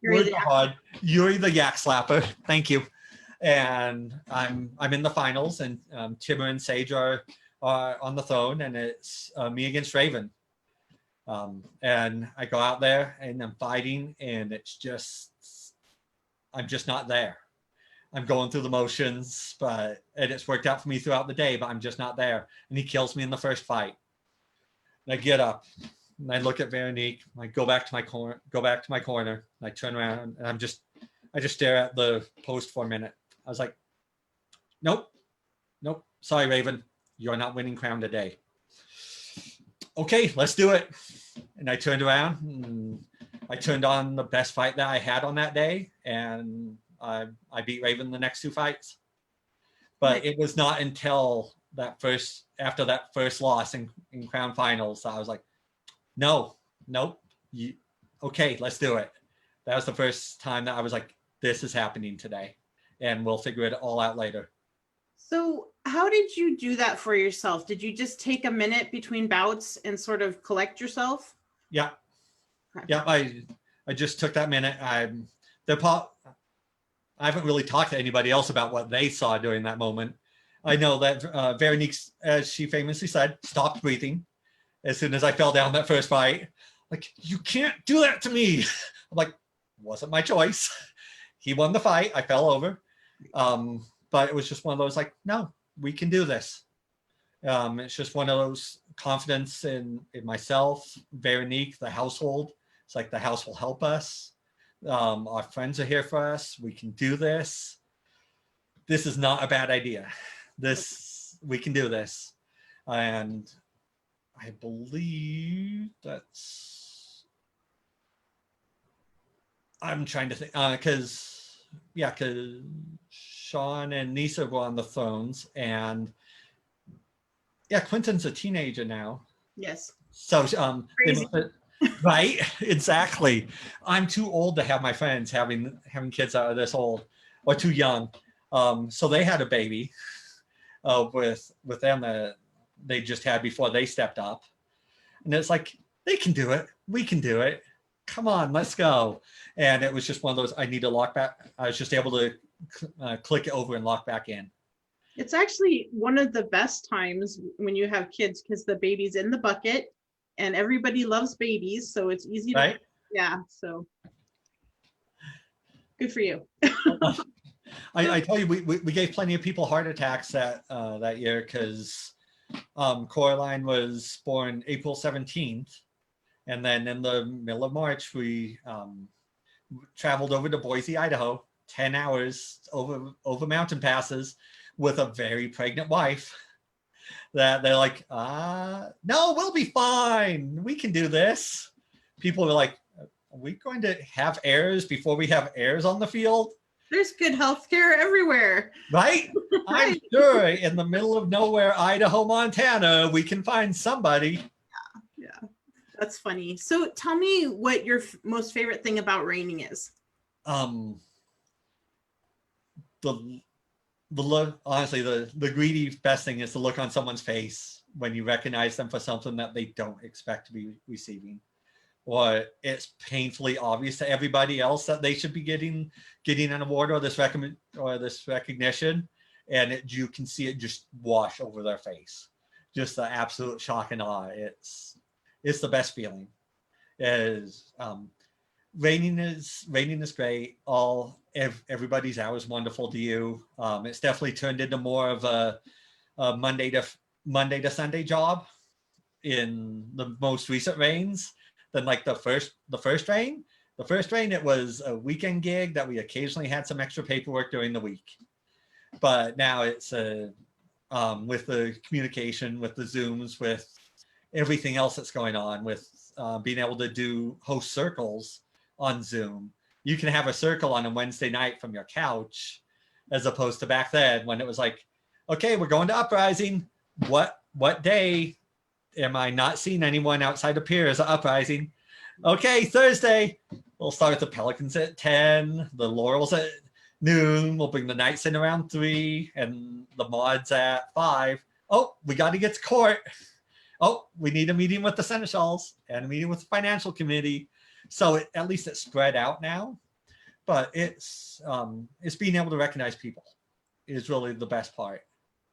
Yuri the Yak Slapper. Thank you. And I'm in the finals, and Timur and Sage are on the throne, and it's me against Raven. And I go out there and I'm fighting, and I'm just not there. I'm going through the motions, and it's worked out for me throughout the day, but I'm just not there. And he kills me in the first fight. And I get up and I look at Veronique. I go back to my corner. And I turn around, and I just stare at the post for a minute. I was like, nope, sorry, Raven, you're not winning crown today. Okay, let's do it. And I turned around, and I turned on the best fight that I had on that day, and I beat Raven the next two fights. But it was not until after that first loss in crown finals that I was like, nope, okay, let's do it. That was the first time that I was like, this is happening today, and we'll figure it all out later. So how did you do that for yourself? Did you just take a minute between bouts and sort of collect yourself? Yeah. Okay. Yeah, I just took that minute. I haven't really talked to anybody else about what they saw during that moment. I know that Veronique, as she famously said, stopped breathing as soon as I fell down that first fight. Like, you can't do that to me. I'm like, wasn't my choice. He won the fight. I fell over. But it was just one of those, like, no, we can do this. It's just one of those confidence in myself, Veronique, the household. It's like the house will help us. Our friends are here for us. We can do this. This is not a bad idea. We can do this. And I believe I'm trying to think, because Sean and Nisa were on the thrones, and Quentin's a teenager now. Yes. So right, exactly. I'm too old to have my friends having kids that are this old, or too young. So they had a baby with them that they just had before they stepped up, and it's like, they can do it. We can do it. Come on, let's go. And it was just one of those, I need to lock back. I was just able to click it over and lock back in. It's actually one of the best times when you have kids, because the baby's in the bucket and everybody loves babies. So it's easy to, so good for you. I tell you, we gave plenty of people heart attacks that year, because Coraline was born April 17th. And then in the middle of March, we traveled over to Boise, Idaho, 10 hours over mountain passes with a very pregnant wife. That they're like, no, we'll be fine. We can do this. People were like, are we going to have heirs before we have heirs on the field? There's good healthcare everywhere. Right? I'm sure in the middle of nowhere, Idaho, Montana, we can find somebody. Yeah. That's funny. So tell me what your most favorite thing about reining is. The look, honestly, the greedy best thing is the look on someone's face when you recognize them for something that they don't expect to be receiving, or it's painfully obvious to everybody else that they should be getting an award or this recognition, and you can see it just wash over their face, just the absolute shock and awe. It's the best feeling. Reining is great. Everybody's hours wonderful to you. It's definitely turned into more of a Monday to Sunday job in the most recent reigns than like the first reign. The first reign, it was a weekend gig that we occasionally had some extra paperwork during the week. But now it's with the communication, with the Zooms, with everything else that's going on, with being able to host circles on Zoom. You can have a circle on a Wednesday night from your couch, as opposed to back then when it was like, okay, we're going to Uprising. What what day am I not seeing anyone outside of Piers Uprising? Okay, Thursday. We'll start with the Pelicans at 10, the Laurels at noon. We'll bring the Knights in around 3, and the Mods at 5. Oh, we got to get to court. Oh, we need a meeting with the Seneschals and a meeting with the financial committee. So at least it's spread out now. But it's being able to recognize people is really the best part.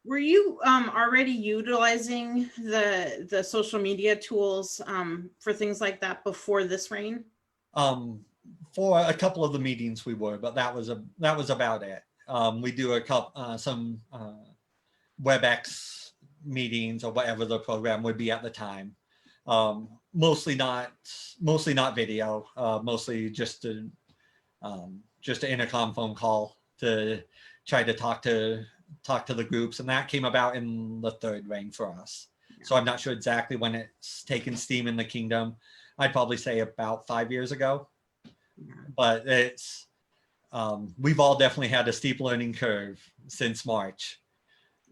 Were you already utilizing the social media tools for things like that before this reign? For a couple of the meetings we were, but that was about it. We do a couple some WebEx meetings or whatever the program would be at the time. Mostly not video. Mostly just an intercom phone call to try to talk to the groups, and that came about in the third reign for us. So I'm not sure exactly when it's taken steam in the kingdom. I'd probably say about 5 years ago. But it's we've all definitely had a steep learning curve since March.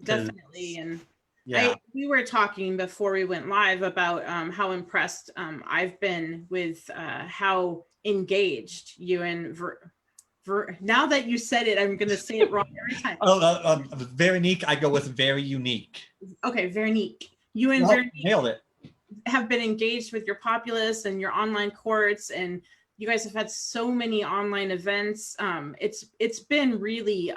Definitely. And yeah, we were talking before we went live about how impressed I've been with how engaged you and now that you said it, I'm going to say it wrong every time. Very unique. I go with very unique. Okay, very unique. You and nailed it. Have been engaged with your populace and your online courts, and you guys have had so many online events. It's been really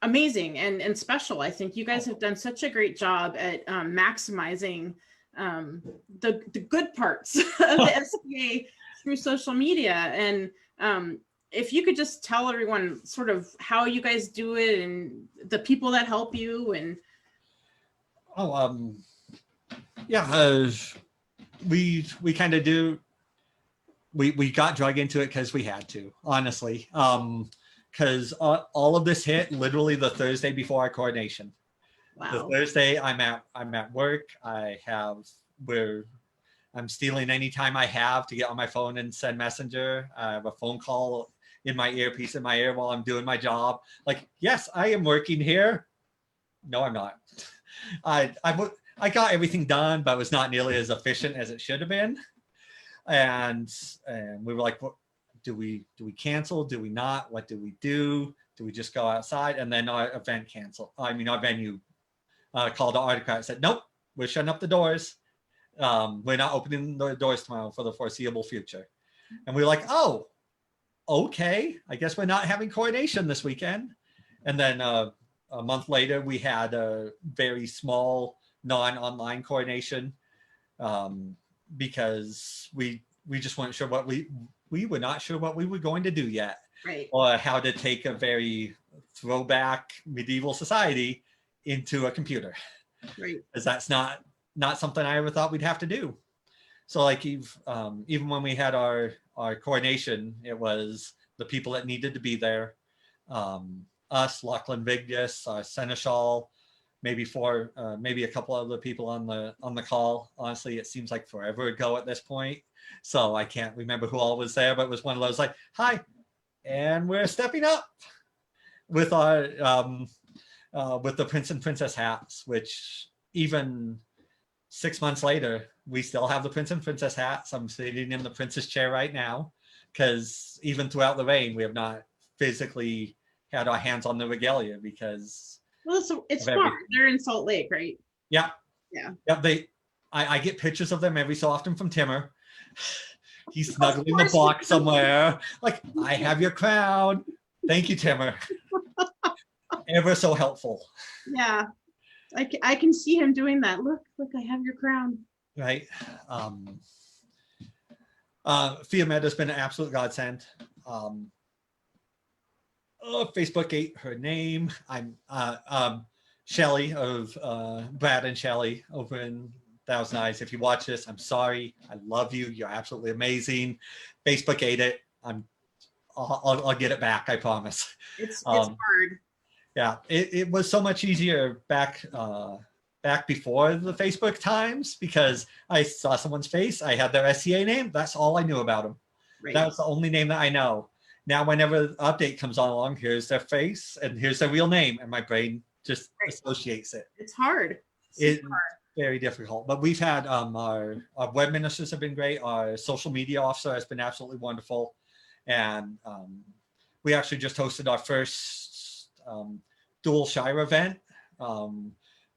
amazing and special. I think you guys have done such a great job at maximizing the good parts of the SPA through social media. And if you could just tell everyone sort of how you guys do it and the people that help you. And we kind of do. We got drug into it because we had to, honestly. Because all of this hit literally the Thursday before our coronation. Wow. The Thursday I'm at work. I'm stealing any time I have to get on my phone and send messenger. I have a phone call in my earpiece in my ear while I'm doing my job. Like, yes, I am working here. No, I'm not. I got everything done, but it was not nearly as efficient as it should have been. And we were like, what, do we cancel? Do we not? What do we do? Do we just go outside? And then our event canceled. I mean, our venue called the autocrat and said, nope, we're shutting up the doors. We're not opening the doors tomorrow for the foreseeable future. And we were like, oh, okay, I guess we're not having coronation this weekend. And then a month later, we had a very small non-online coronation because we just weren't sure what we were not sure what we were going to do yet, right, or how to take a very throwback medieval society into a computer, right, because that's not something I ever thought we'd have to do. So like even when we had our coronation, it was the people that needed to be there, us, Lachlan Vigdis, our Seneschal, maybe a couple other people on the call. Honestly, it seems like forever ago at this point, so I can't remember who all was there, but it was one of those like, hi, and we're stepping up with our with the Prince and Princess hats, which even 6 months later, we still have the Prince and Princess hats. I'm sitting in the Princess chair right now, because even throughout the reign, we have not physically had our hands on the regalia because. Well, it's far. They're in Salt Lake, right? Yeah. Yeah. Yeah. I get pictures of them every so often from Timmer. He's snuggling in the box somewhere. Like, I have your crown. Thank you, Timmer. Ever so helpful. Yeah. I can see him doing that. Look, I have your crown. Right. Fiametta's been an absolute godsend. Facebook ate her name. I'm Shelly of Brad and Shelly over in Thousand Eyes. If you watch this, I'm sorry. I love you. You're absolutely amazing. Facebook ate it. I'll get it back. I promise. It's hard. Yeah, it was so much easier back before the Facebook times, because I saw someone's face. I had their SCA name. That's all I knew about them. Right. That was the only name that I know. Now, whenever the update comes along, here's their face and here's their real name, and my brain just associates it. It's hard. It's very difficult. But we've had our web ministers have been great. Our social media officer has been absolutely wonderful. And we actually just hosted our first dual Shire event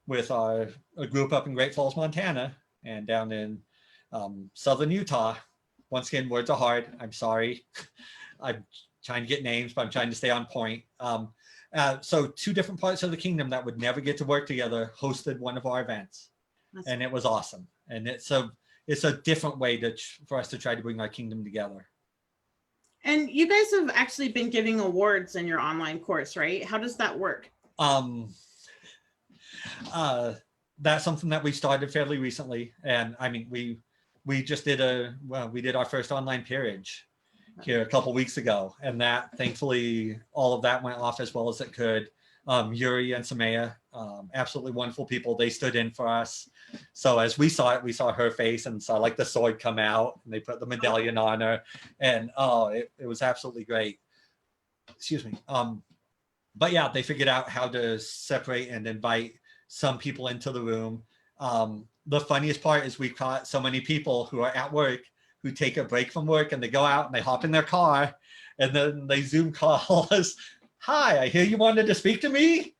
with a group up in Great Falls, Montana, and down in southern Utah. Once again, words are hard. I'm sorry. I'm trying to get names, but I'm trying to stay on point. So two different parts of the kingdom that would never get to work together hosted one of our events. And it was awesome. And it's a different way for us to try to bring our kingdom together. And you guys have actually been giving awards in your online course, right? How does that work? That's something that we started fairly recently. And I mean, we just did we did our first online peerage here a couple weeks ago, and that thankfully all of that went off as well as it could. Yuri and Samaya, absolutely wonderful people. They stood in for us. So as we saw it, we saw her face and saw like the sword come out, and they put the medallion on her, and it was absolutely great. Excuse me. But yeah, they figured out how to separate and invite some people into the room. The funniest part is we caught so many people who are at work who take a break from work and they go out and they hop in their car and then they Zoom call us. Hi, I hear you wanted to speak to me.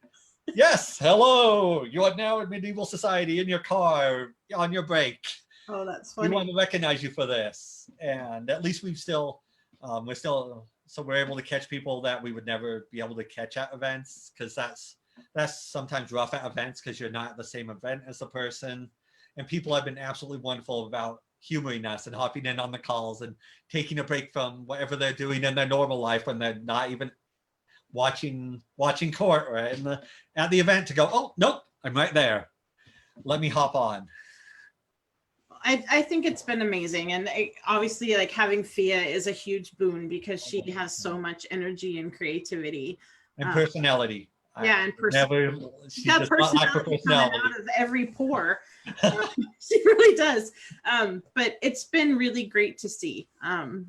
Yes, hello. You are now in medieval society in your car on your break. Oh, that's funny. We want to recognize you for this. And at least so we're able to catch people that we would never be able to catch at events, because that's sometimes rough at events because you're not at the same event as the person. And people have been absolutely wonderful about humoring us and hopping in on the calls and taking a break from whatever they're doing in their normal life when they're not even watching court or at the event to go, oh, nope, I'm right there. Let me hop on. I think it's been amazing. And obviously like having Fia is a huge boon because she has so much energy and creativity. And personality. Yeah, and personality. She does not lack her personality. Out of every pore. She really does. But it's been really great to see. And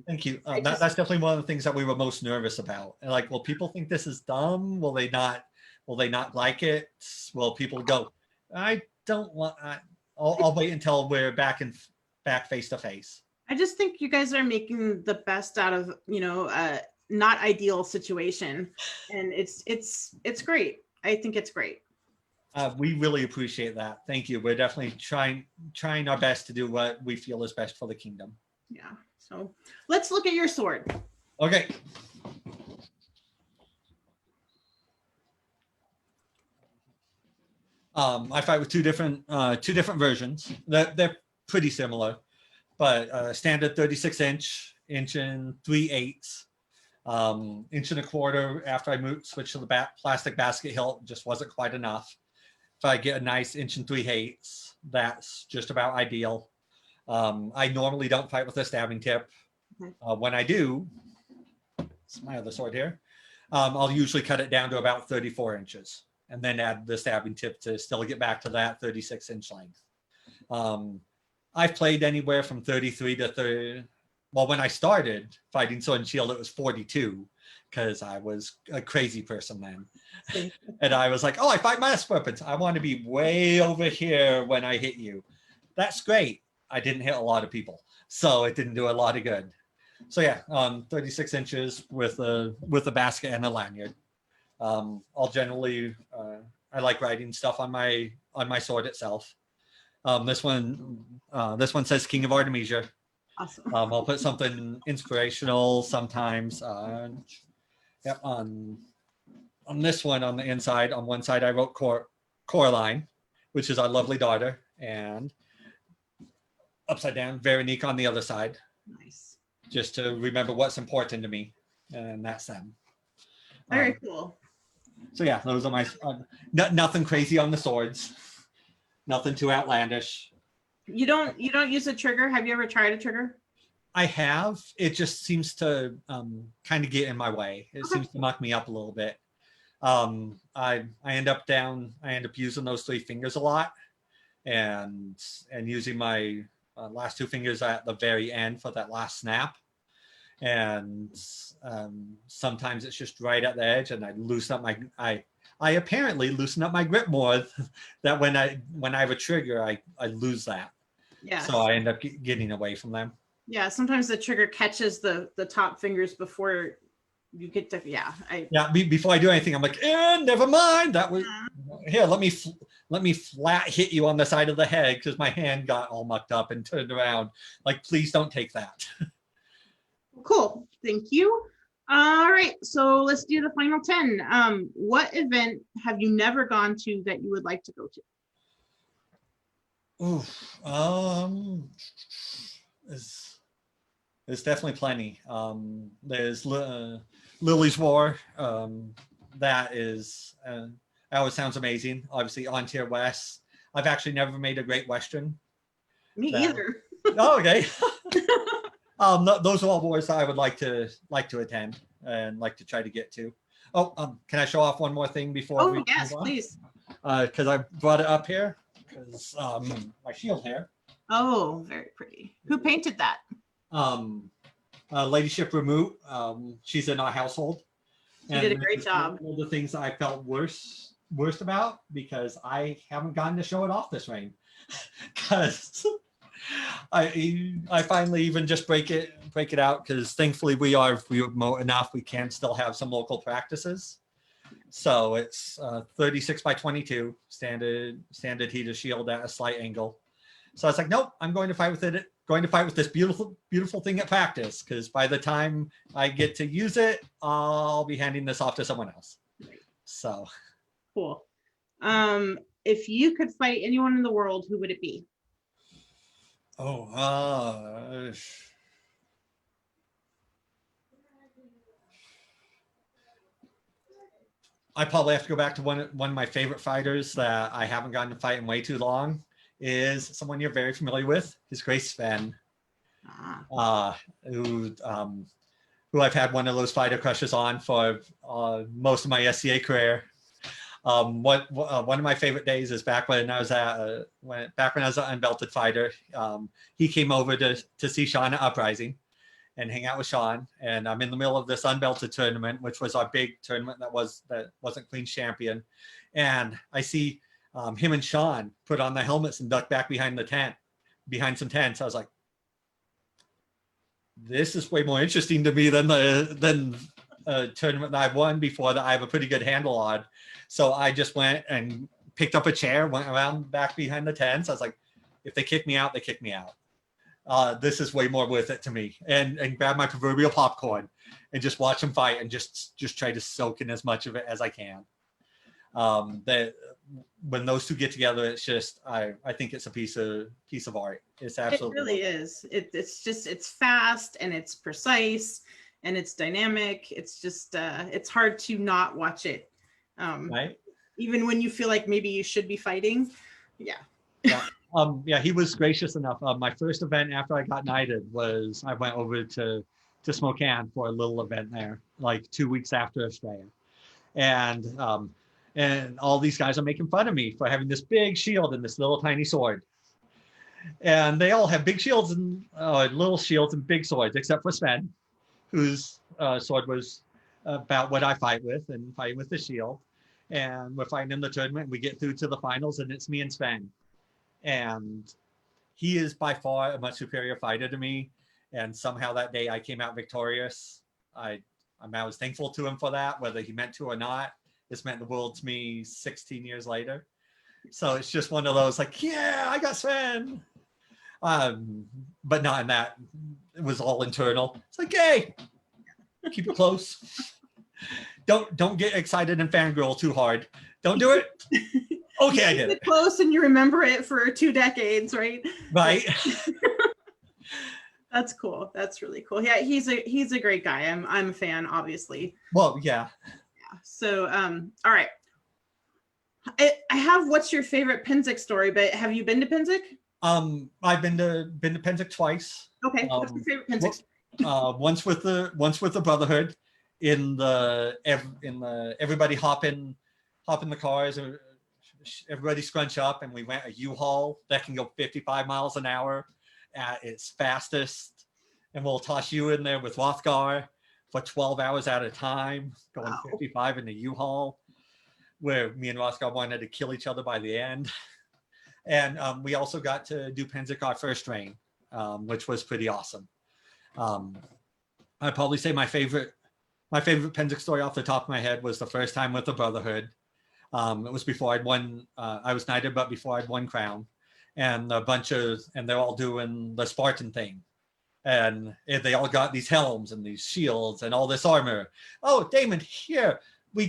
thank you. That's definitely one of the things that we were most nervous about. And like, will people think this is dumb? Will they not like it? Will people go, I don't want. I'll wait until we're back face to face. I just think you guys are making the best out of not ideal situation, and it's great. I think it's great. We really appreciate that. Thank you. We're definitely trying our best to do what we feel is best for the kingdom. Yeah. So let's look at your sword. Okay. I fight with two different versions. They're pretty similar, but standard 36 inch and 3/8. Inch and a quarter after I switched to the plastic basket hilt just wasn't quite enough. If I get a nice 1 3/8, that's just about ideal. I normally don't fight with a stabbing tip. When I do, it's my other sword here, I'll usually cut it down to about 34 inches and then add the stabbing tip to still get back to that 36-inch length. I've played anywhere from 33 to 30. Well, when I started fighting Sword and Shield, it was 42 because I was a crazy person then. And I was like, oh, I fight mass weapons. I want to be way over here when I hit you. That's great. I didn't hit a lot of people, so it didn't do a lot of good. So yeah, 36 inches with a basket and a lanyard. I'll generally, I like writing stuff on my sword itself. This one says King of Artemisia. Awesome. I'll put something inspirational sometimes. Yep, on this one on the inside, on one side I wrote Coraline, which is our lovely daughter, and upside down Veronique on the other side. Nice. Just to remember what's important to me, and that's them. Very cool. So yeah, those are my nothing crazy on the swords, nothing too outlandish. You don't use a trigger? Have you ever tried a trigger? I have. It just seems to kind of get in my way. It seems to muck me up a little bit. I end up using those 3 fingers a lot, and using my last 2 fingers at the very end for that last snap. And sometimes it's just right at the edge, and I loosen up I I apparently loosen up my grip more that when I have a trigger, I lose that. Yes. So I end up getting away from them. Yeah, sometimes the trigger catches the top fingers before you get to, before I do anything, I'm like, never mind. That was here. Let me flat hit you on the side of the head because my hand got all mucked up and turned around. Like, please don't take that. Cool. Thank you. All right, so let's do the final 10. What event have you never gone to that you would like to go to? There's definitely plenty. There's Lily's War. That always sounds amazing. Obviously, Ontario West. I've actually never made a Great Western. Me either. Oh, okay. Those are all wars that I would like to attend and like to try to get to. Oh, can I show off one more thing before we yes, move on? Please. Because I brought it up here. Because my shield here. Oh, very pretty. Who painted that? Ladyship Remote. She's in our household. She did a great job. One of the things that I felt worst about because I haven't gotten to show it off this rain. Because I finally even just break it out because thankfully we are remote enough we can still have some local practices. So it's 36 by 22 standard heater shield at a slight angle. So I was like, nope, I'm going to fight with it. Going to fight with this beautiful thing at practice because by the time I get to use it, I'll be handing this off to someone else. So cool. If you could fight anyone in the world, who would it be? I probably have to go back to one of my favorite fighters that I haven't gotten to fight in way too long. Is someone you're very familiar with, His Grace Sven, who I've had one of those fighter crushes on for most of my SCA career. One of my favorite days is back when I was an unbelted fighter. He came over to see Sean at Uprising and hang out with Sean. And I'm in the middle of this unbelted tournament, which was our big tournament that wasn't Queen's Champion. And I see him and Sean put on the helmets and duck back behind some tents. I was like, this is way more interesting to me than a tournament that I've won before that I have a pretty good handle on. So I just went and picked up a chair, went around back behind the tents. I was like, if they kick me out, they kick me out. This is way more worth it to me. And grab my proverbial popcorn and just watch them fight and just try to soak in as much of it as I can. That when those two get together, it's just I think it's a piece of art. It's absolutely, it really is. It's fast and it's precise and it's dynamic. It's just it's hard to not watch it. Right. Even when you feel like maybe you should be fighting. Yeah. He was gracious enough. My first event after I got knighted was I went over to Spokane for a little event there, like 2 weeks after Australia. And all these guys are making fun of me for having this big shield and this little tiny sword. And they all have big shields and little shields and big swords, except for Sven, whose sword was about what I fight with and fighting with the shield. And we're fighting in the tournament. We get through to the finals and it's me and Sven. And he is by far a much superior fighter to me. And somehow that day I came out victorious. I was thankful to him for that, whether he meant to or not. This meant the world to me 16 years later. So it's just one of those like, yeah, I got Sven. But not in that. It was all internal. It's like, hey, keep it close. Don't get excited and fangirl too hard. Don't do it. Okay, I did it. Close and you remember it for 2 decades, right? Right. That's cool. That's really cool. Yeah, he's a great guy. I'm a fan, obviously. Well, yeah. So, all right. I have what's your favorite Pennsic story, but have you been to Pennsic? I've been to Pennsic twice. Okay, what's your favorite Pennsic story? Once with the Brotherhood, in the everybody hop in the cars, everybody scrunch up, and we rent a U-Haul that can go 55 miles an hour at its fastest, and we'll toss you in there with Rothgar for 12 hours at a time, going 55 in the U-Haul. where me and Roscoe wanted to kill each other by the end. And we also got to do Pennant our first reign, which was pretty awesome. I'd probably say my favorite Pendant story off the top of my head was the first time with the Brotherhood. It was before I'd won, I was knighted, but before I'd won crown. And they're all doing the Spartan thing. And they all got these helms and these shields and all this armor. Oh, Damon, here, we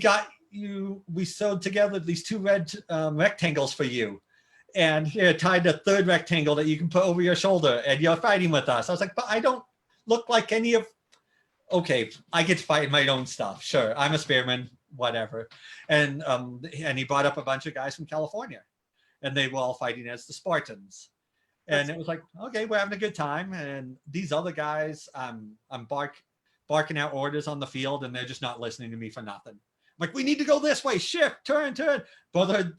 sewed together these 2 red rectangles for you. And here, tied a 3rd rectangle that you can put over your shoulder, and you're fighting with us. I was like, but I don't look like any of, okay, I get to fight in my own stuff. Sure, I'm a spearman, whatever. And he brought up a bunch of guys from California, and they were all fighting as the Spartans. And it was like, okay, we're having a good time. And these other guys, I'm barking out orders on the field, and they're just not listening to me for nothing. Like, we need to go this way, shift, turn. Brotherhood,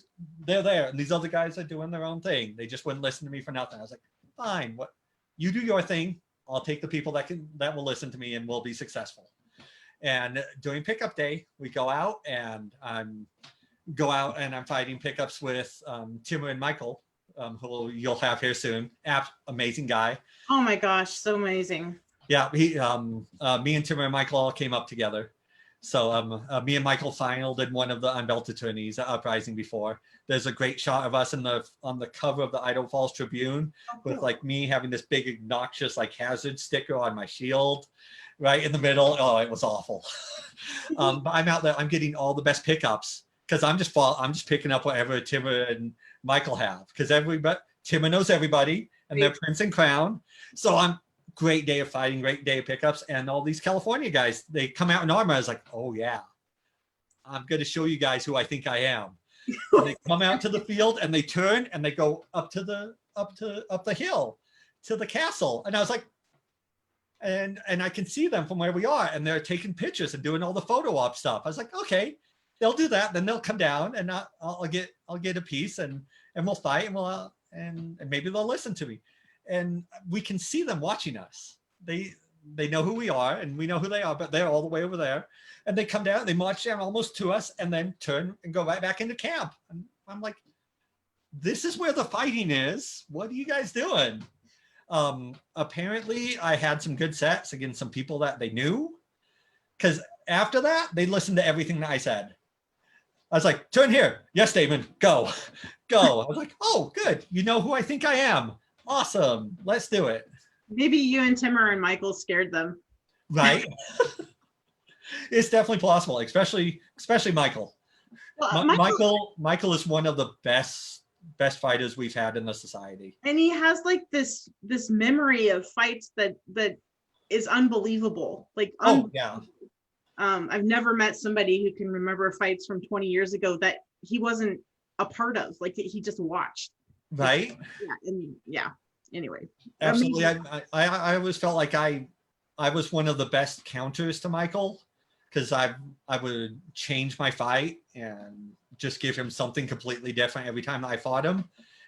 they're there. And these other guys are doing their own thing. They just wouldn't listen to me for nothing. I was like, fine, what you do your thing. I'll take the people that will listen to me, and we'll be successful. And during pickup day, we go out and I'm fighting pickups with Timur and Michael, who you'll have here soon. Amazing guy. Oh my gosh, so amazing. Yeah, me and Timur and Michael all came up together. So me and Michael finaled in one of the unbelted tourneys uprising before. There's a great shot of us on the cover of the Idaho Falls Tribune with like me having this big obnoxious like hazard sticker on my shield right in the middle. Oh, it was awful. But I'm out there, I'm getting all the best pickups because I'm just picking up whatever Timur and Michael have, because Timur knows everybody and they're Prince and Crown. So great day of fighting, great day of pickups, and all these California guys, they come out in armor. I was like, oh yeah, I'm going to show you guys who I think I am. And they come out to the field and they turn and they go up the hill to the castle, and I was like, and I can see them from where we are, and they're taking pictures and doing all the photo op stuff. I was like, okay, they'll do that, then they'll come down and I'll get a piece and we'll fight and maybe they'll listen to me. And we can see them watching us. They know who we are and we know who they are, but they're all the way over there. And they come down, they march down almost to us and then turn and go right back into camp. And I'm like, this is where the fighting is. What are you guys doing? Apparently I had some good sets against some people that they knew, because after that, they listened to everything that I said. I was like, turn here. Yes, Damon, go. I was like, oh, good. You know who I think I am. Awesome. Let's do it. Maybe you and Timur and Michael scared them. Right. It's definitely possible, especially Michael. Well, Michael is one of the best fighters we've had in the society. And he has like this memory of fights that is unbelievable. Like, yeah. I've never met somebody who can remember fights from 20 years ago that he wasn't a part of, like he just watched. Right. Anyway. Absolutely. I always felt like I was one of the best counters to Michael, because I would change my fight and just give him something completely different every time I fought him.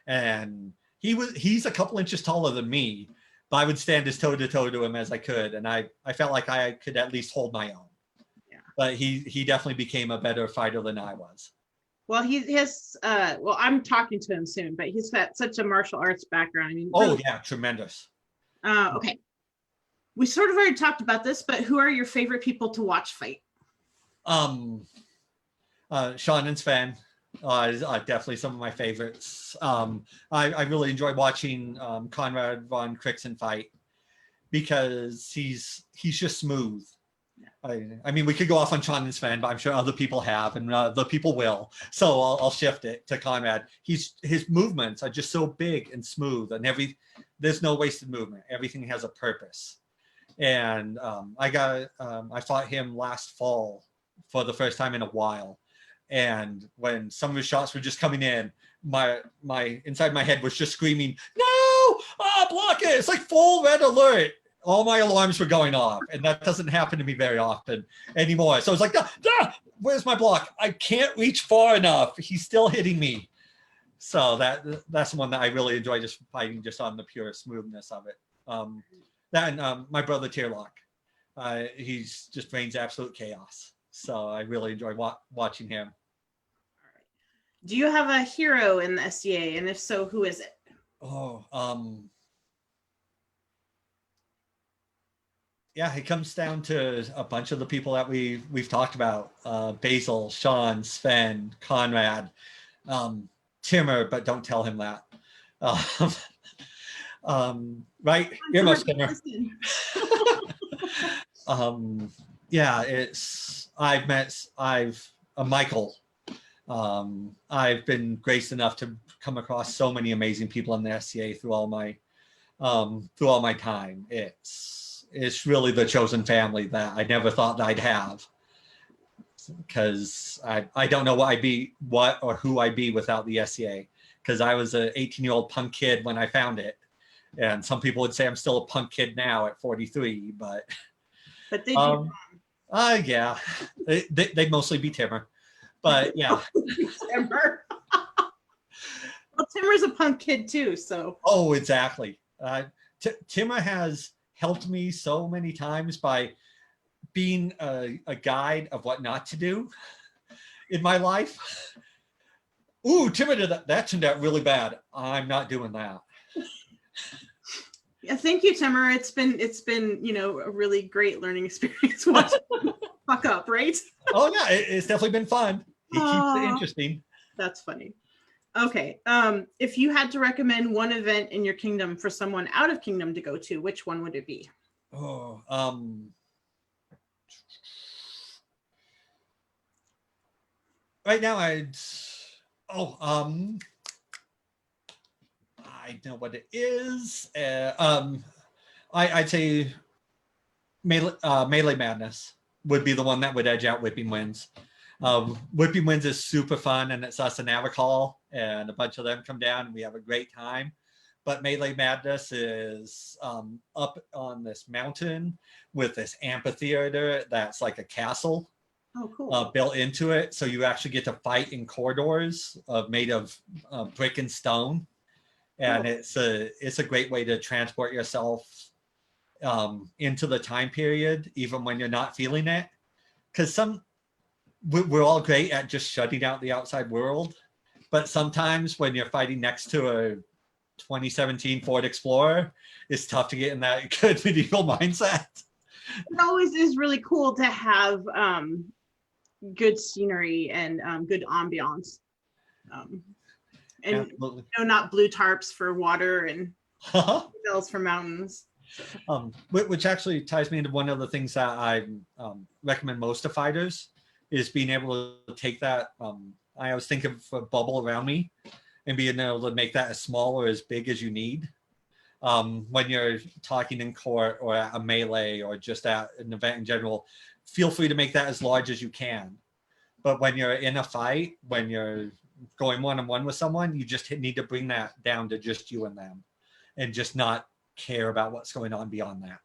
And he's a couple inches taller than me, but I would stand as toe to toe to him as I could. And I felt like I could at least hold my own. Yeah. But he definitely became a better fighter than I was. Well, he has, I'm talking to him soon, but he's got such a martial arts background. I mean, really, yeah, tremendous. Okay. We sort of already talked about this, but who are your favorite people to watch fight? Sean and Sven are definitely some of my favorites. I really enjoy watching Conrad von Krixen fight, because he's just smooth. I mean, we could go off on Sean and Sven, but I'm sure other people have, and the people will. So I'll shift it to Conrad. His movements are just so big and smooth, and there's no wasted movement. Everything has a purpose. And I fought him last fall for the first time in a while. And when some of his shots were just coming in, my inside my head was just screaming, "No! Block it!" It's like full red alert. All my alarms were going off, and that doesn't happen to me very often anymore. So it's like, where's my block? I can't reach far enough. He's still hitting me. So that's one that I really enjoy, just fighting just on the pure smoothness of it. My brother Tierlock, he's just reigns absolute chaos. So I really enjoy watching him. Do you have a hero in the SCA? And if so, who is it? Oh, yeah, it comes down to a bunch of the people that we've talked about: Basil, Sean, Sven, Conrad, Timmer, but don't tell him that. Right, earmuffs, Timmer. Yeah, I've Michael. I've been graced enough to come across so many amazing people in the SCA through all my time. It's really the chosen family that I never thought that I'd have, because I don't know what or who I'd be without the SCA, because I was an 18-year-old punk kid when I found it, and some people would say I'm still a punk kid now at 43, but did you? Yeah, they'd mostly be Timmer, but yeah. Timmer. Well, Timmer's a punk kid too, so. Oh, exactly. Timmer has helped me so many times by being a guide of what not to do in my life. Ooh, Timmer did that. That turned out really bad. I'm not doing that. Yeah, thank you, Timmer. It's been a really great learning experience watching fuck up, right? Oh yeah, it's definitely been fun. He keeps it interesting. That's funny. Okay, if you had to recommend one event in your kingdom for someone out of kingdom to go to, which one would it be? Oh, right now I know what it is. I'd say Melee Madness would be the one that would edge out Whipping Winds. Whipping Winds is super fun, and it's us and Avacall, and a bunch of them come down, and we have a great time. But Melee Madness is up on this mountain with this amphitheater that's like a castle. Oh, cool. Built into it, so you actually get to fight in corridors made of brick and stone, and it's a great way to transport yourself into the time period, even when you're not feeling it. Because we're all great at just shutting out the outside world, but sometimes when you're fighting next to a 2017 Ford Explorer, it's tough to get in that good medieval mindset. It always is really cool to have good scenery and good ambiance, and not blue tarps for water and bells for mountains. Which actually ties me into one of the things that I recommend most to fighters is being able to take that. I always think of a bubble around me and being able to make that as small or as big as you need. When you're talking in court or at a melee or just at an event in general, feel free to make that as large as you can. But when you're in a fight, when you're going one-on-one with someone, you just need to bring that down to just you and them, and just not care about what's going on beyond that.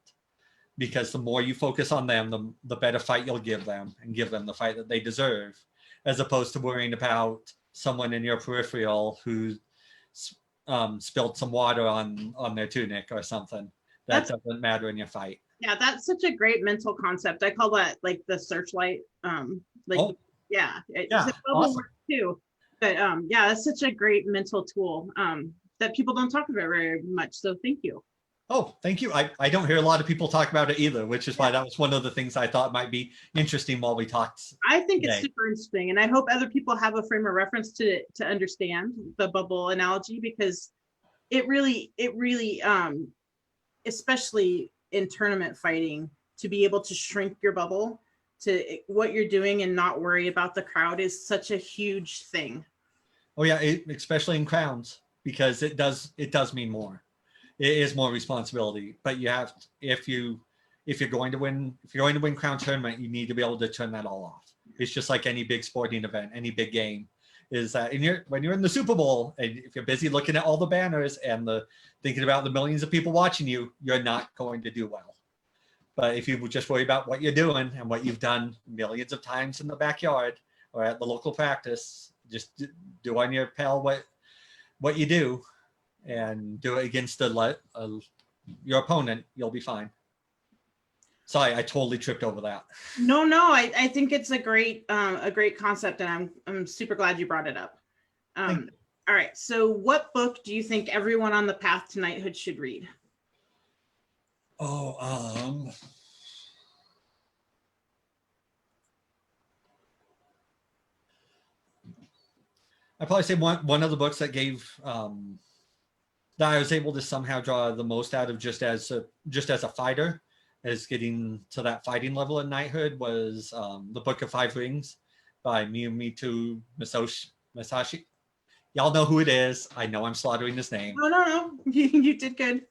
Because the more you focus on them, the better fight you'll give them, and give them the fight that they deserve, as opposed to worrying about someone in your peripheral who spilled some water on their tunic or something. That doesn't matter in your fight. Yeah, that's such a great mental concept. I call that like the searchlight. Yeah, it's a bubble work too. But yeah, that's such a great mental tool that people don't talk about very much. So thank you. Oh, thank you. I don't hear a lot of people talk about it either, which is why that was one of the things I thought might be interesting while we talked. I think it's super interesting, and I hope other people have a frame of reference to understand the bubble analogy, because it really, especially in tournament fighting, to be able to shrink your bubble to what you're doing and not worry about the crowd is such a huge thing. Oh yeah, especially in crowns, because it does mean more. It is more responsibility, but you have to, if you're going to win crown tournament, you need to be able to turn that all off. It's just like any big sporting event, any big game, is that when you're in the Super Bowl, and if you're busy looking at all the banners and thinking about the millions of people watching you, you're not going to do well. But if you just worry about what you're doing and what you've done millions of times in the backyard or at the local practice, just do on your pal what you do, and do it against your opponent, you'll be fine. Sorry, I totally tripped over that. No, I think it's a great concept, and I'm super glad you brought it up. All right. So what book do you think everyone on the path to knighthood should read? Oh, I'd probably say one of the books that gave that I was able to somehow draw the most out of just as a fighter, as getting to that fighting level in knighthood, was the Book of Five Rings by Miyamoto Masashi. Y'all know who it is. I know I'm slaughtering his name. Oh, no. You did good.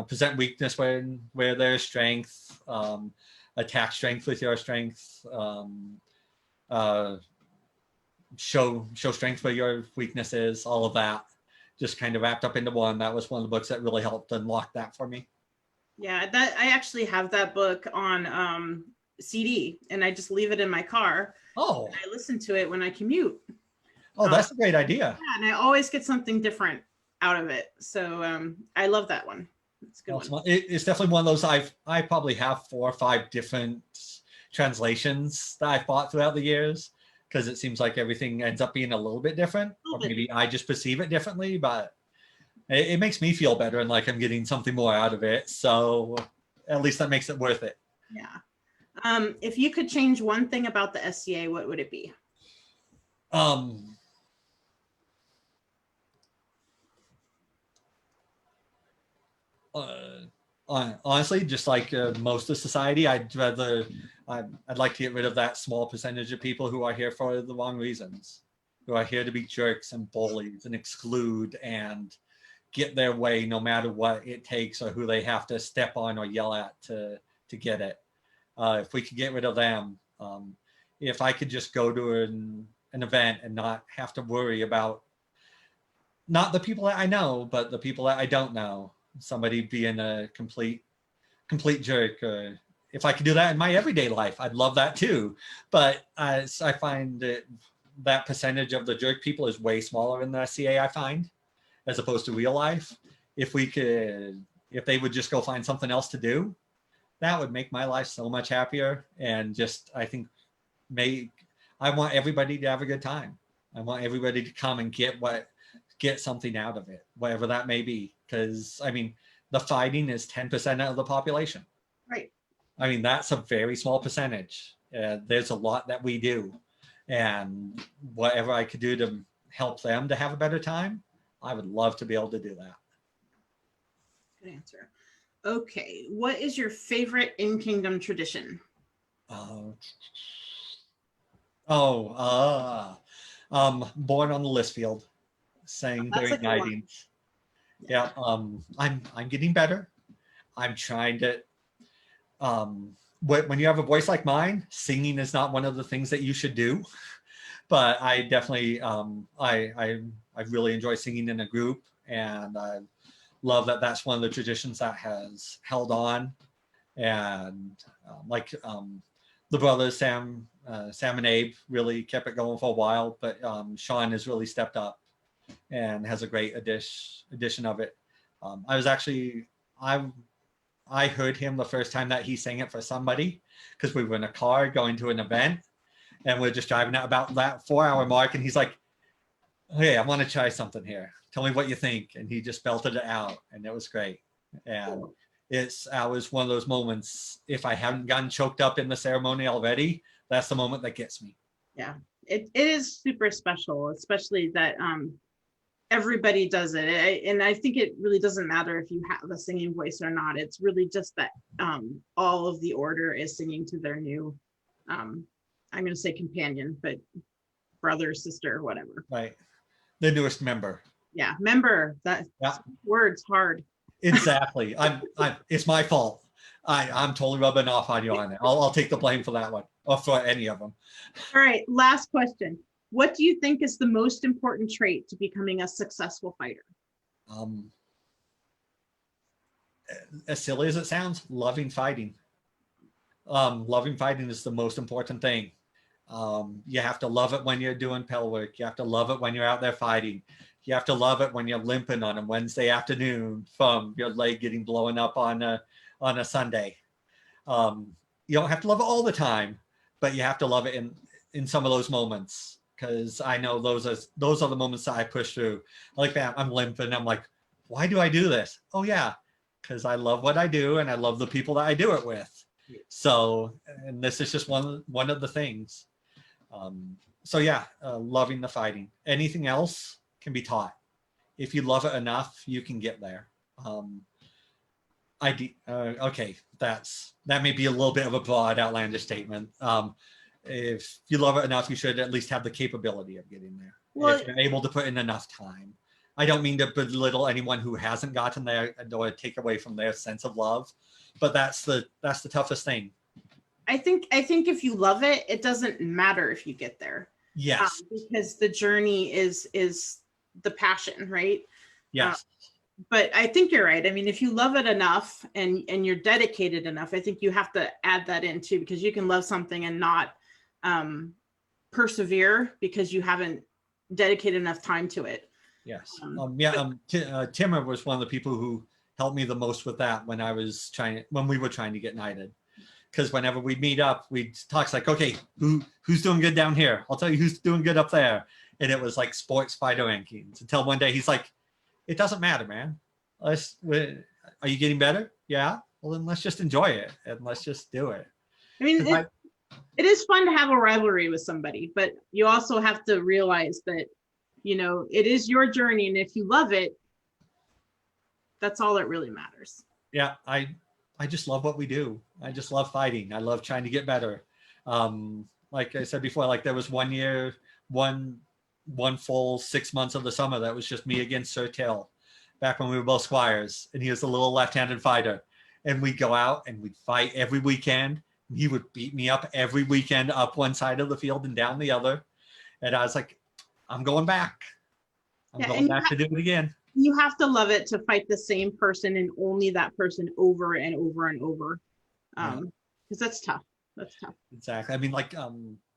Present weakness where there's strength. Attack strength with your strength. Show strength where your weakness is. All of that just kind of wrapped up into one. That was one of the books that really helped unlock that for me. Yeah, that I actually have that book on CD, and I just leave it in my car. Oh, and I listen to it when I commute. Oh, that's a great idea. Yeah, and I always get something different out of it. So I love that one. It's a good one. It's definitely one of those. I probably have 4 or 5 different translations that I've bought throughout the years, because it seems like everything ends up being a little bit different, or maybe I just perceive it differently, but it makes me feel better and like I'm getting something more out of it. So at least that makes it worth it. Yeah. If you could change one thing about the SCA, what would it be? Honestly, just like most of society, I'd like to get rid of that small percentage of people who are here for the wrong reasons, who are here to be jerks and bullies and exclude and get their way no matter what it takes, or who they have to step on or yell at to get it. If we could get rid of them, if I could just go to an event and not have to worry about not the people that I know, but the people that I don't know, somebody being a complete jerk. If I could do that in my everyday life, I'd love that too. But I find that percentage of the jerk people is way smaller in the SCA, I find, as opposed to real life. If they would just go find something else to do, that would make my life so much happier. And just, I think, I want everybody to have a good time. I want everybody to come and get something out of it, whatever that may be. Because, I mean, the fighting is 10% of the population. Right. I mean, that's a very small percentage. There's a lot that we do. And whatever I could do to help them to have a better time, I would love to be able to do that. Good answer. Okay. What is your favorite in-kingdom tradition? Born on the list field, sang during Knightings. Yeah, I'm getting better. I'm trying to. When you have a voice like mine, singing is not one of the things that you should do. But I definitely, I really enjoy singing in a group, and I love that that's one of the traditions that has held on. And the brothers Sam and Abe really kept it going for a while, but Sean has really stepped up and has a great edition of it. I heard him the first time that he sang it for somebody, because we were in a car going to an event, and we're just driving at about that 4-hour mark, and he's like, "Hey, I want to try something here. Tell me what you think." And he just belted it out, and it was great. And I was one of those moments, if I haven't gotten choked up in the ceremony already, that's the moment that gets me. Yeah, it is super special, especially that everybody does it. And I think it really doesn't matter if you have a singing voice or not. It's really just that all of the order is singing to their new, I'm going to say companion, but brother, sister, whatever. Right. The newest member. Yeah, member. That word's hard. Exactly. It's my fault. I'm totally rubbing off on you on it. I'll take the blame for that one, or for any of them. All right, last question. What do you think is the most important trait to becoming a successful fighter? As silly as it sounds, loving fighting. Loving fighting is the most important thing. You have to love it when you're doing pel work. You have to love it when you're out there fighting. You have to love it when you're limping on a Wednesday afternoon from your leg getting blown up on a Sunday. You don't have to love it all the time, but you have to love it in some of those moments, because I know those are the moments that I push through. Like that, I'm limping. I'm like, why do I do this? Oh yeah, because I love what I do and I love the people that I do it with. So, and this is just one of the things. So yeah, loving the fighting. Anything else can be taught. If you love it enough, you can get there. Okay, that may be a little bit of a broad, outlandish statement. If you love it enough, you should at least have the capability of getting there. Well, if you're able to put in enough time. I don't mean to belittle anyone who hasn't gotten there or take away from their sense of love, but that's the toughest thing. I think if you love it, it doesn't matter if you get there. Yes. Because the journey is the passion, right? Yes. But I think you're right. I mean, if you love it enough and you're dedicated enough, I think you have to add that in too, because you can love something and not persevere because you haven't dedicated enough time to it. Yes. Timmer was one of the people who helped me the most with that when we were trying to get knighted. Because whenever we'd meet up, we'd talk like, okay, who's doing good down here? I'll tell you who's doing good up there. And it was like sports fighter rankings until one day he's like, it doesn't matter, man. Are you getting better? Yeah. Well, then let's just enjoy it and let's just do it. I mean, it is fun to have a rivalry with somebody, but you also have to realize that, it is your journey. And if you love it, that's all that really matters. Yeah. I just love what we do. I just love fighting. I love trying to get better. Like I said before, like there was one year, one full 6 months of the summer that was just me against Sir Till, back when we were both squires, and he was a little left-handed fighter. And we'd go out and we'd fight every weekend. And he would beat me up every weekend, up one side of the field and down the other. And I was like, I'm going back. I'm going back to do it again. You have to love it to fight the same person and only that person over and over and over. Because that's tough. That's tough. Exactly. I mean, like,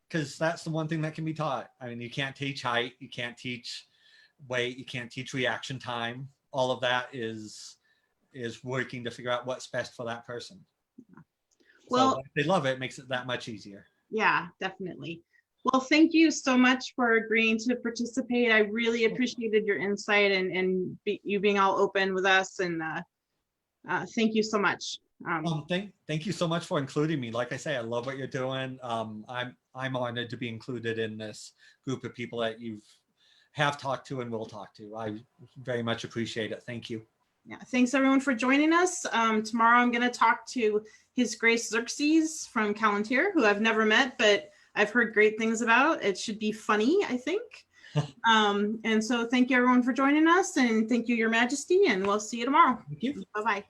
because that's the one thing that can be taught. I mean, you can't teach height, you can't teach weight, you can't teach reaction time. All of that is working to figure out what's best for that person. Well, so if they love it, it makes it that much easier. Yeah, definitely. Well, thank you so much for agreeing to participate. I really appreciated your insight and you being all open with us. And thank you so much. Thank you so much for including me. Like I say, I love what you're doing. I'm honored to be included in this group of people that you have talked to and will talk to. I very much appreciate it. Thank you. Yeah, thanks everyone for joining us. Tomorrow I'm going to talk to His Grace Xerxes from Callantyre, who I've never met, but I've heard great things about. It should be funny, I think. And so thank you everyone for joining us, and thank you, Your Majesty, and we'll see you tomorrow. Thank you. Bye-bye.